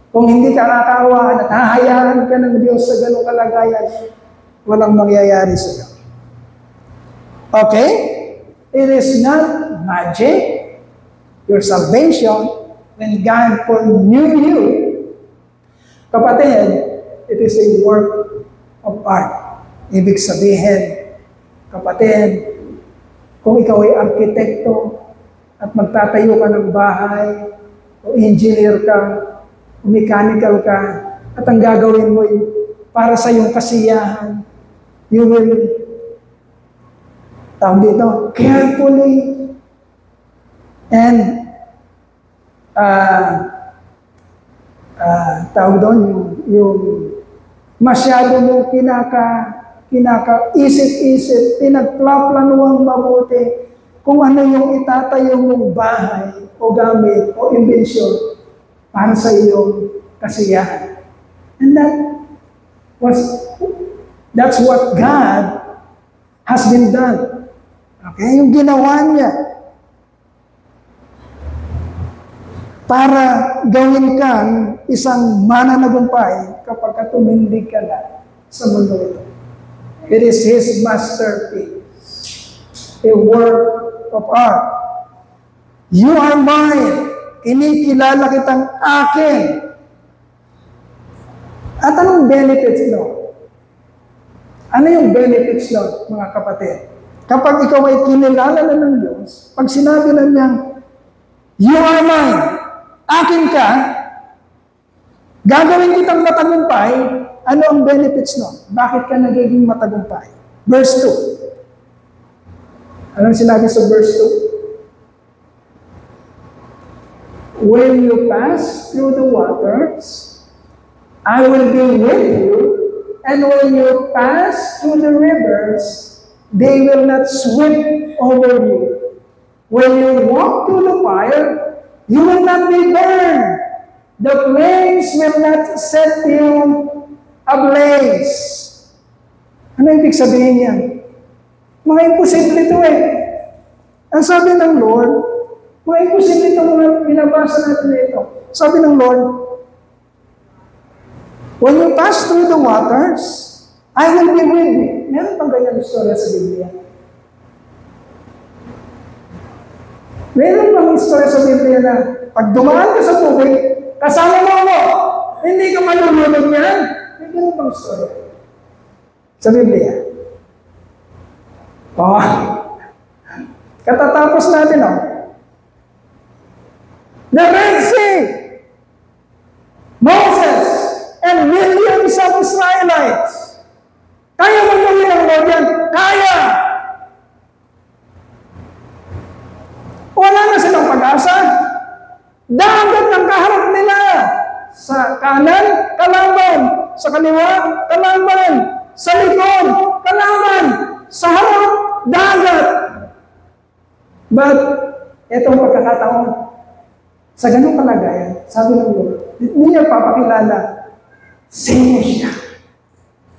Kung hindi ka nakakaawa at hahayaan ka ng Diyos sa ganong kalagayan, walang mangyayari sa iyo. Okay? It is not magic. Your salvation, when God foreknew you, kapatid, it is a work of art. Ibig sabihin, kapatid, kung ikaw ay arkitekto at magtatayo ka ng bahay, o engineer ka, o mechanical ka, at ang gagawin mo ay para sa iyong kasiyahan, you will, tawag dito, carefully and tawag doon, yung masyado mo isip-isip, pinagplaplanuang mabuti kung ano yung itatayo mong bahay o gamit o imbensyon para sa iyong kasiyahan. And that's what God has been done. Okay? Yung ginawa niya para gawin kang isang mananagumpay kapag tumindig ka na sa mundo ito. It is His masterpiece, a work of art. You are mine. Kinikilala kitang akin. At anong benefits no? Ano yung benefits no, mga kapatid? Kapag ikaw ay kinilala na ng Diyos, pag sinabi na niyang, you are mine, akin ka, gagawin kitang matagumpay, ano ang benefits no? Bakit ka nagiging matagumpay? Verse 2. Anong sinabi sa verse 2? When you pass through the waters, I will be with you, and when you pass through the rivers, they will not sweep over you. When you walk through the fire, you will not be burned. The flames will not set you ablaze. Ano ibig sabihin niya? Mga imposible ito eh. Ang sabi ng Lord, mga imposible ito mga binabasa natin ito. Sabi ng Lord, when you pass through the waters, I will be with you. Meron pang ganyan istorya sa Biblia. Meron pang istorya sa Biblia na pag dumaan ka sa tubig, kasama mo ako. Hindi ka malulunod niyan. Meron pang istorya sa Biblia. Katatapos natin, the Red Sea, Moses, and millions of Israelites. Kaya mo gawin ang Lord yan? Kaya! Wala na silang pag-asa. Dagat ang kaharap nila. Sa kanan, kalaban. Sa kaliwa, kalaban. Sa likod, kalaban. Sa harap, dagat. But, itong pagkakataon, Sa ganung kalagayan, sabi ng Lord, hindi niya papakilala, sino siya?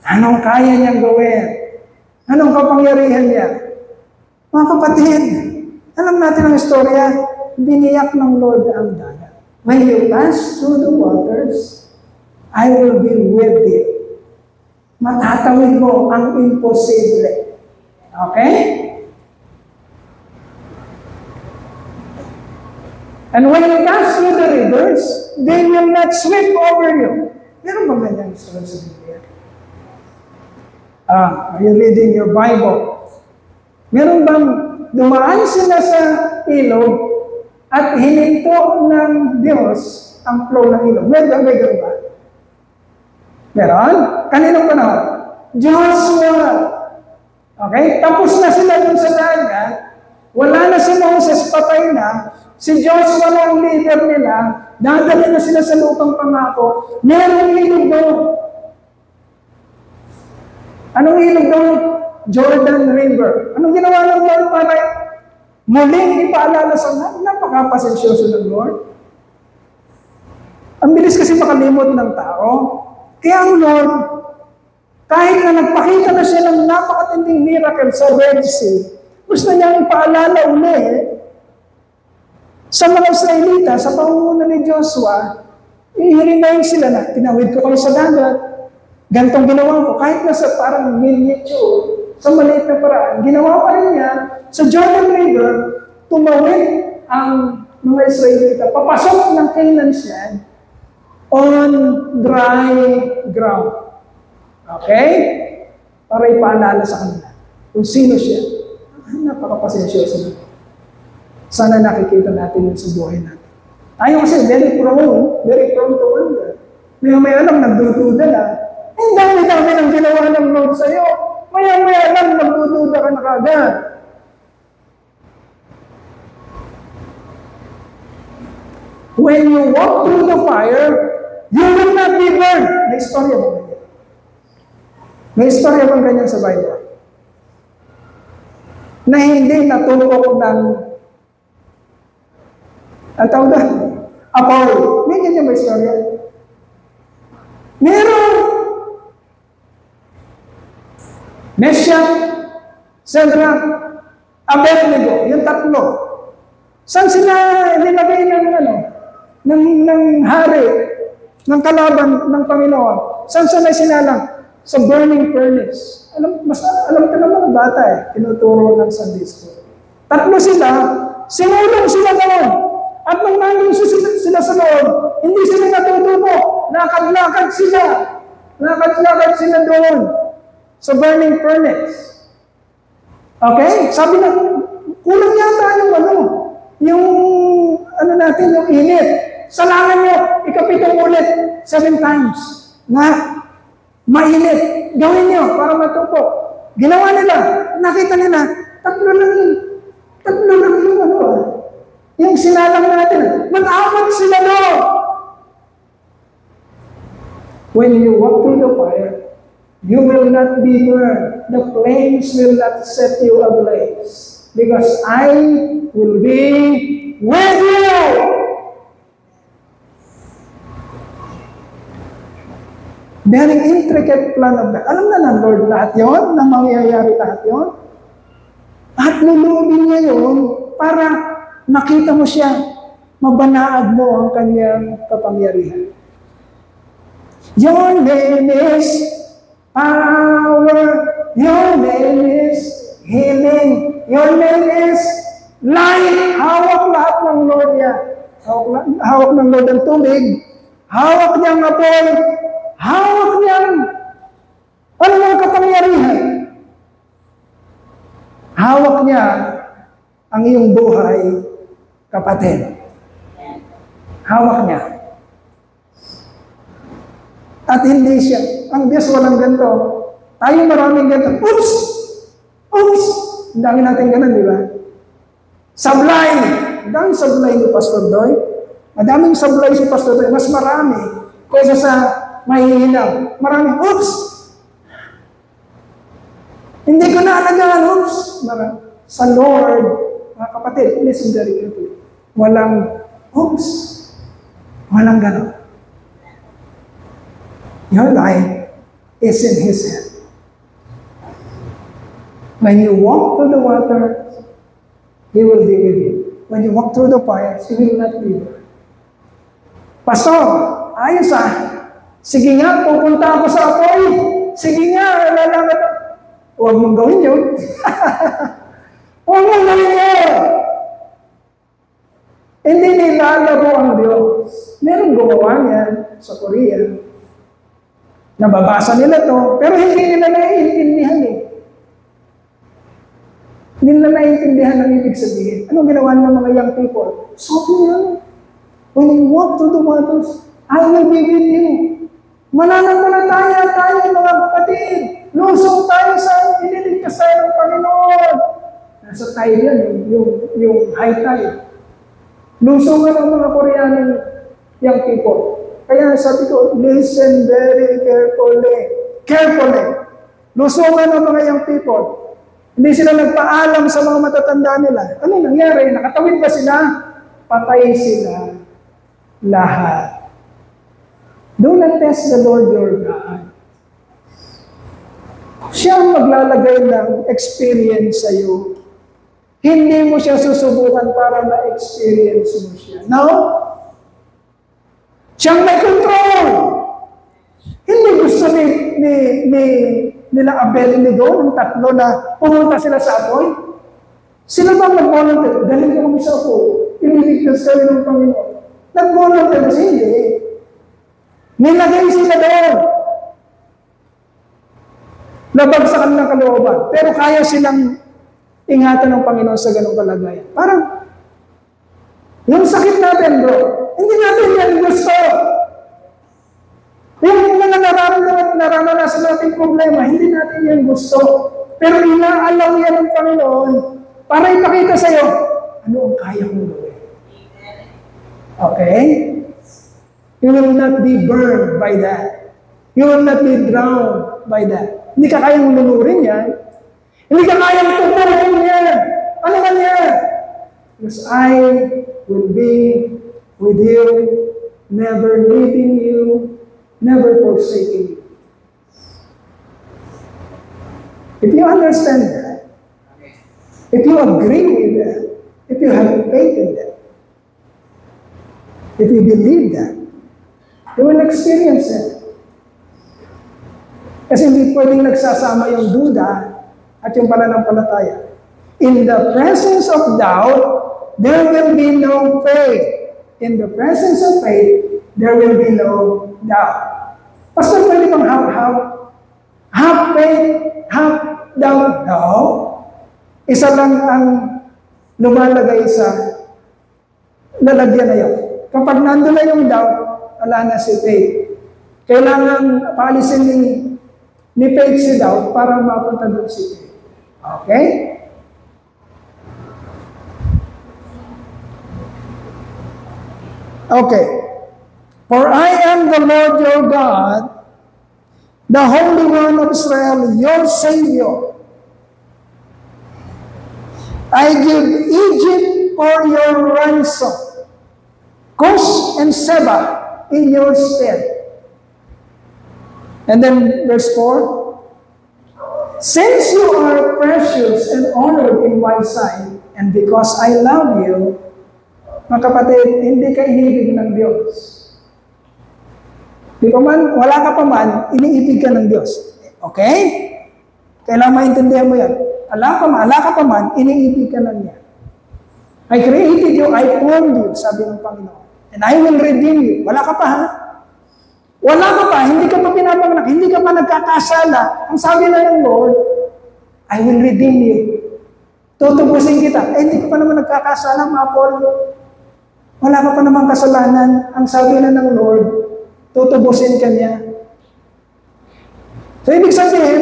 Anong kaya niyang gawin? Anong kapangyarihan niya? Mga kapatid, alam natin ang istorya, biniyak ng Lord ang dagat. When you pass through the waters, I will be with you. Matatawid mo ang imposible. Okay? And when you pass through the rivers, they will not sweep over you. Meron ba ganyan sa Biblia? Are you reading your Bible? Meron bang dumaan sila sa ilog at hininto ng Diyos ang flow ng ilog? Meron ba? Meron? Kaninong panahon? Joshua. Okay? Tapos na sila dun sa dagat. Wala na si Moses, patay na. Si Joshua na ang leader nila. Dadali na sila sa lupang pangako. Merong ilog doon. Anong ilog doon? Jordan River. Anong ginawa ng Lord para muling ipaalala sa napakapasensyoso ng Lord? Ang bilis kasi makalimot ng tao. Kaya ang Lord, kahit na nagpakita na siya ng napakatinding miracle sa Red Sea, gusto niyang ipaalala ulit sa mga Israelita, sa pangunguna ni Joshua, i-remind sila na, tinawid ko kayo sa dagat, gantong ginawa ko, kahit nasa parang miniature, sa maliit na paraan, ginawa pa rin niya, sa Jordan River, tumawid ang mga Israelita, papasok ng Canaan's land on dry ground. Okay? Para ipaalala sa kanila kung sino siya. Napakapasensyoso na. Sana nakikita natin yun sa buhay natin. Tayo kasi very prone to wonder. May alam, nagdududa na. Ang dami-dami ng ginawa ng Lord sa'yo. May alam, nagdududa ka na kagad. When you walk through the fire, you will not be burned. May istorya ba ganyan? May istorya bang ganyan sa Bible? Na hindi natulog ng ang tawag na, apoy. May ganyan ba istorya? Meron! Meshach, Shadrach, Abednego, yung tatlo. Saan sila nilagay ng hari, ng kalaban ng Panginoon? Saan sila sinalang? Sa burning furnace. Alam ka naman bata tinuturo ng Sunday School. Tatlo sila, sinulong sila doon. At nung nandun sila sa loob, hindi sila natutubo. Lakad-lakad sila. Lakad-lakad sila doon sa burning furnace. Okay? Sabi na, kulang yata yung init. Salangan nyo, ikapitong ulit, 7 times. Na, mainit. Gawin nyo para matupo. Ginawa nila, nakita nila, tatlo lang yung yung sinalang natin, mag-awat sila doon. When you walk through the fire, you will not be burned. The flames will not set you ablaze. Because I will be with you. Very intricate plan of God. Alam na ng Lord lahat yun, na mangyayari lahat yun. At luluubin niya yun para makita mo siya, mabanaag mo ang kanyang kapangyarihan. Your name is power. Your name is healing. Your name is light. Hawak lahat ng Lord yan. Hawak ng Lord ang tubig. Hawak niya ang apoy. Hawak niya ang kapangyarihan. Hawak niya ang iyong buhay, kapatid. Hawak niya. At hindi siya. Ang Diyos walang ganito. Tayo maraming ganito. Oops! Oops! Ang dami natin ganun, di ba? Sablay! Ang daming sablay ni Pastor Doy. Madaming sablay si Pastor Doy. Mas marami kaysa sa mahihinaw. Marami. Oops! Hindi ko naalagaan. Oops! Marami. Sa Lord, mga kapatid, listen very carefully. Walang Oops! Walang ganon. Your life is in His hand. When you walk through the water, He will be with you. When you walk through the fire, He will not be there. Pastor, ayos ah. Sige nga, pupunta ako sa apoy. Sige nga, lalaman. Huwag mong gawin yun. Huwag mong gawin yun. Hindi nilalaro ang Diyos. Meron gumawa niyan sa Korea. Nababasa nila to, pero hindi nila naiintindihan eh. Hindi nila naiintindihan ang ibig sabihin. Anong ginawa ng mga young people? Sabi yan. When you walk through the waters, I will be with you. Mananampalataya tayo mga kapatid. Lusong tayo sa iniligtas tayo ng Panginoon. Nasa tayo yan, yung high tide. Lusungan ang mga Koreanong young people. Kaya sabi ko, listen very carefully. Carefully. Lusungan ang mga young people. Hindi sila nagpaalam sa mga matatanda nila. Ano nangyari? Nakatawid ba sila? Patay sila lahat. Do not test the Lord your God. Siya ang maglalagay ng experience sa iyo. Hindi mo siya susubukan para ma-experience mo siya. No? Siyang may control. Hindi gusto nila Abednego ng tatlo na pumunta sila sa apoy. Sila bang nag-volunteer? Dahil ko kami sa apoy. Iniligtas kayo ng Panginoon. Nag-volunteer kasi hindi. Nilagay sila doon. Nabagsakan ng kalooban. Pero kaya silang ingatan ng Panginoon sa ganong kalagayan. Parang, yung sakit natin, bro, hindi natin yan gusto. Yung mga naranasan natin problema, hindi natin yan gusto. Pero inaalaw yan ng Panginoon para ipakita sa iyo, ano ang kaya kong gawin. Okay? You will not be burned by that. You will not be drowned by that. Hindi ka kayang lulurin yan. Hindi ka kayang tuturin yan. Ano man yan? Because I will be with you, never leaving you, never forsaking you. If you understand that, if you agree with that, if you have faith in that, if you believe that, you will experience it. Kasi hindi pwedeng nagsasama yung duda at yung pananampalataya. In the presence of doubt, there will be no faith. In the presence of faith, there will be no doubt. Pastor, pwede bang half-half? Half faith, half doubt? No. Isa lang ang lumalagay sa lalagyan na yun. Kapag nandun na yung doubt, wala na si faith. Kailangan paalisin ni faith si doubt para mapunta doon si faith. Okay? Okay. For I am the Lord your God, the Holy One of Israel, your Savior. I give Egypt for your ransom, Cush and Seba in your stead. And then verse 4, since you are precious and honored in my sight, and because I love you, mga kapatid, hindi ka iniibig ng Diyos. Di pa man, wala ka pa man, iniibig ka ng Diyos. Okay? Kailangan maintindihan mo yan. Ala ka pa man, iniibig ka na niya. I created you, I formed you, sabi ng Panginoon. And I will redeem you. Wala ka pa, ha? Wala ka pa, hindi ka pa pinapanganak, hindi ka pa nagkakasala. Ang sabi na ng Lord, I will redeem you. Tutubusin kita. Hindi ka pa naman nagkakasala, mga Paul. Wala ka pa naman kasalanan. Ang sabi na ng Lord, tutubusin ka niya. So, ibig sabihin,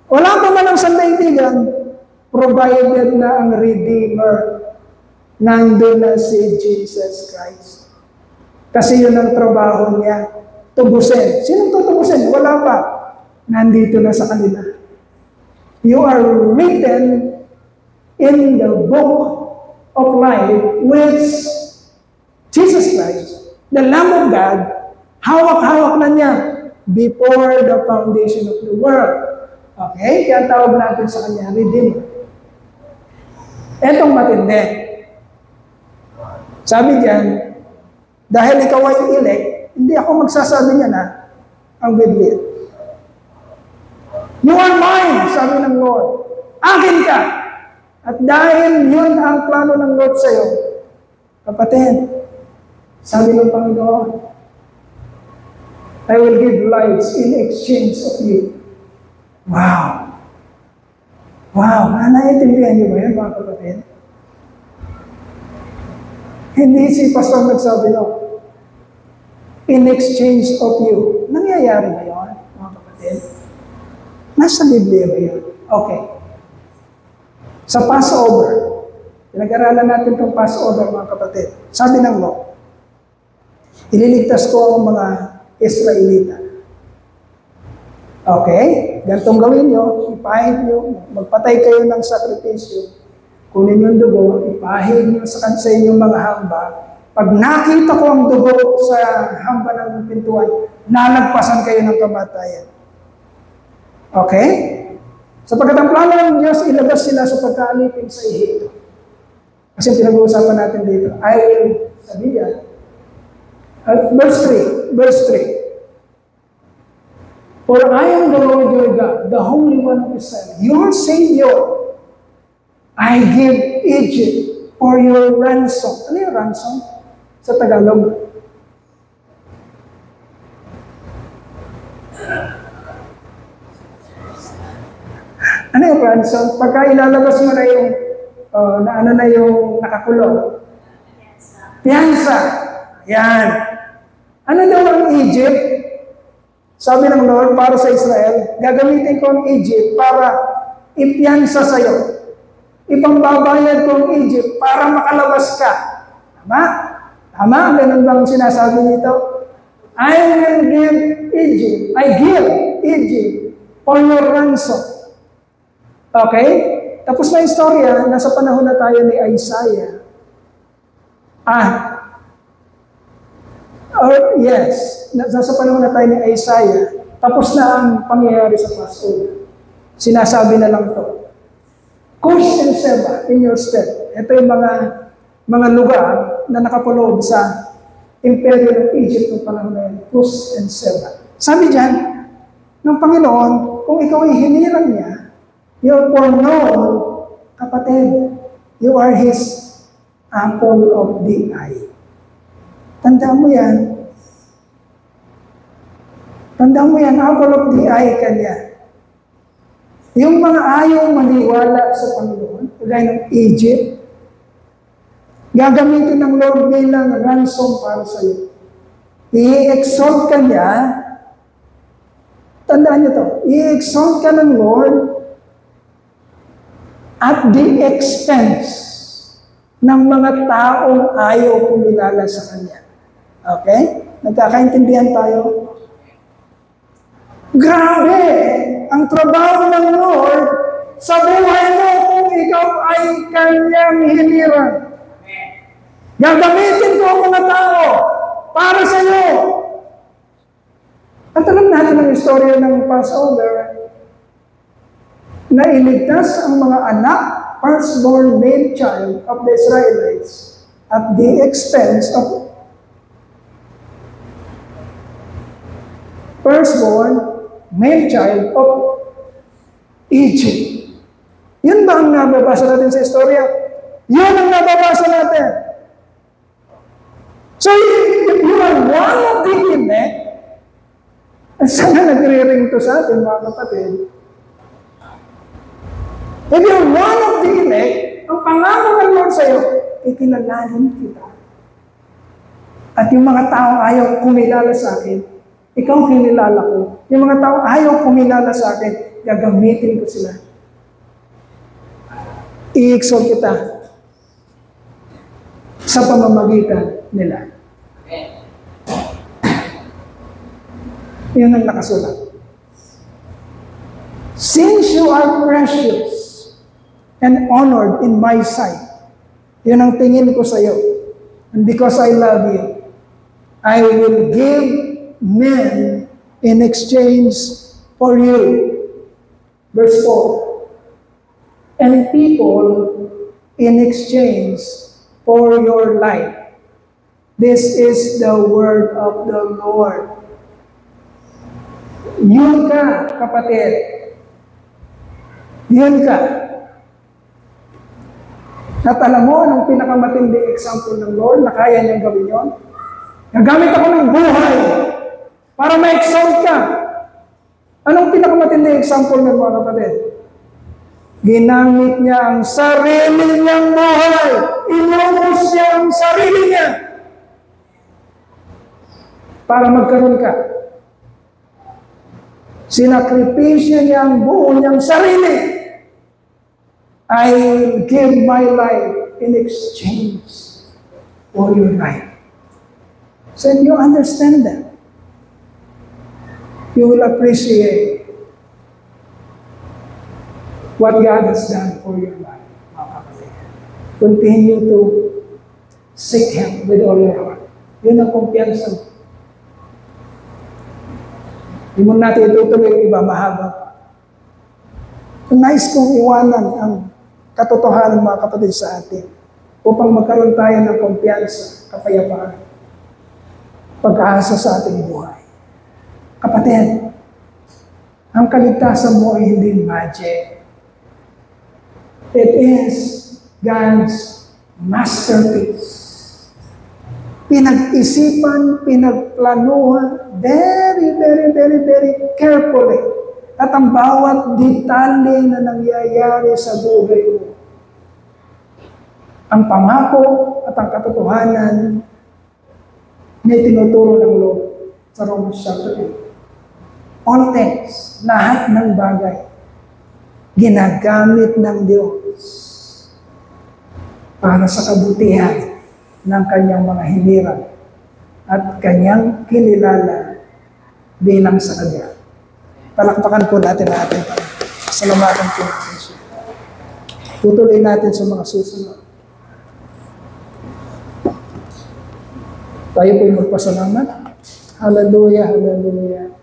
wala pa man ang sandaigdigan, provided na ang Redeemer, nandun na si Jesus Christ. Kasi yun ang trabaho niya, tubusin. Sinong tutubusin? Wala pa. Nandito na sa kanila. You are written in the book of life, which The Lamb of God, hawak-hawak na niya before the foundation of the world. Okay? Kaya tawag natin sa kanya, Redeemer. Etong matindi. Sabi diyan, dahil ikaw ay elect, hindi ako magsasabi niya na ang Biblia. You are mine, sabi ng Lord. Akin ka. At dahil yun ang plano ng Lord sa iyo, kapatid, sabi ng Panginoon, I will give lives in exchange of you. Wow! Wow! Naiintindihan niyo ba yan, mga kapatid? Hindi si Pastor nagsabi, no? In exchange of you. Nangyayari ba yun, mga kapatid? Nasa Biblia ba yun? Okay. Sa Passover, pinag-aralan natin itong Passover, mga kapatid. Sabi ng Lord, ililigtas ko ang mga Israelita. Okay? Ganitong gawin nyo, ipahid nyo, magpatay kayo ng sakripisyo, kunin yung dugo, ipahid nyo sa inyong mga hamba. Pag nakita ko ang dugo sa hamba ng pintuan, nalagpasan kayo ng kamatayan. Okay? Sapagkat ang plano ng Diyos, ilabas sila sa pagkaalipin sa Ehipto. Kasi pinag-uusapan natin dito. I will, sabi yan, verse 3. For I am the Lord your God, the Holy One of Israel, your Savior. I give Egypt for your ransom. Ano yung ransom? Sa Tagalog. Ano yung ransom? Pagka ilalabas mo na yung, yung nakakulong. Piyansa. Yan. Ano daw ang Egypt? Sabi ng Lord, para sa Israel, gagamitin ko ang Egypt para ipiyansa sa'yo. Ipangbabayad ko ang Egypt para makalabas ka. Tama? Tama? Ganun bang sinasabi nito? I will give Egypt. I give Egypt for your ransom. Okay? Tapos na istorya, nasa panahon na tayo ni Isaiah. Yes, nasa panahon na tayo ni Isaiah, tapos na ang pangyayari sa Passover. Sinasabi na lang to. Cush and Seba in your stead. Ito yung mga lugar na nakapuloob sa imperyo ng Egypt ng panahon na yun. Cush and Seba. Sabi dyan, ng Panginoon, kung ikaw ay hinirang niya, you're foreknown, kapatid, you are His apple of the eye. Tandaan mo yan. Tandaan mo yan, apple of the eye kanya. Yung mga ayaw maniwala sa Panginoon, kagaya ng Egypt, gagamitin ng Lord bilang ransom para sa iyo. I-exalt ka niya, tandaan niyo to, i-exalt ka ng Lord at the expense ng mga taong ayaw kumilala sa Kanya. Okay? Nagkakaintindihan tayo? Grabe! Ang trabaho ng Lord sa buhay mo kung ikaw ay Kanyang hinirang. Gagamitin ko ang mga tao para sa iyo. At alam natin ang istorya ng Passover na iligtas ang mga anak, firstborn male child of the Israelites at the expense of firstborn male child of Egypt. Yun ba ang nababasa natin sa istorya? Yun ang nababasa natin. So, if you are one of the elect, sana nagre-ring to sa atin, mga kapatid. If you're one of the elect, ang pangako ng Lord sa'yo, ikinalanin kita. At yung mga tao ayaw kumilala sa akin, ikaw kinilala ko. Yung mga tao ayaw kumilala sa akin, gagamitin ko sila. I-exalt kita sa pamamagitan nila. Yun ang nakasulat. Since you are precious and honored in my sight, yun ang tingin ko sa iyo. And because I love you, I will give men in exchange for you. Verse 4. And people in exchange for your life. This is the word of the Lord. Yun ka, kapatid. Yun ka. At alam mo, anong pinakamatinding example ng Lord na kaya niyang gawin yun? Nagamit ako ng buhay para ma-exalt ka. Anong pinakamatinding example ng mga kapatid? Ginamit niya ang sarili niyang buhay. Inubos niya ang sarili niya para magkaroon ka. Sinakripisyo niya ang buo niyang sarili. I will give my life in exchange for your life. So if you understand that, you will appreciate what God has done for your life. Continue to seek Him with all your heart. Yun ang kumpiyansa mo. Hindi mo natin itutuloy yung iba, mahaba pa. Kung nais kong iwanan ang katotohanan mga kapatid sa atin upang magkaroon tayo ng kumpiyansa, kapayapaan, pag-asa sa ating buhay. Kapatid, ang kaligtasan mo ay hindi magic. It is God's masterpiece. Pinag-isipan, pinagplanuhan, very, very, very, very carefully. At ang bawat detalye na nangyayari sa buhay mo, ang pangako at ang katotohanan na tinuturo ng Lord sa Romans chapter 8. All things, lahat ng bagay, ginagamit ng Diyos para sa kabutihan ng kanyang mga hinirang at kanyang kinilala bilang sa kanya. Palakpakan po natin ang ating Panginoon. Salamatan po natin siya. Tutuloy natin sa mga susunod. Tayo po'y magpasalamat. Hallelujah, hallelujah.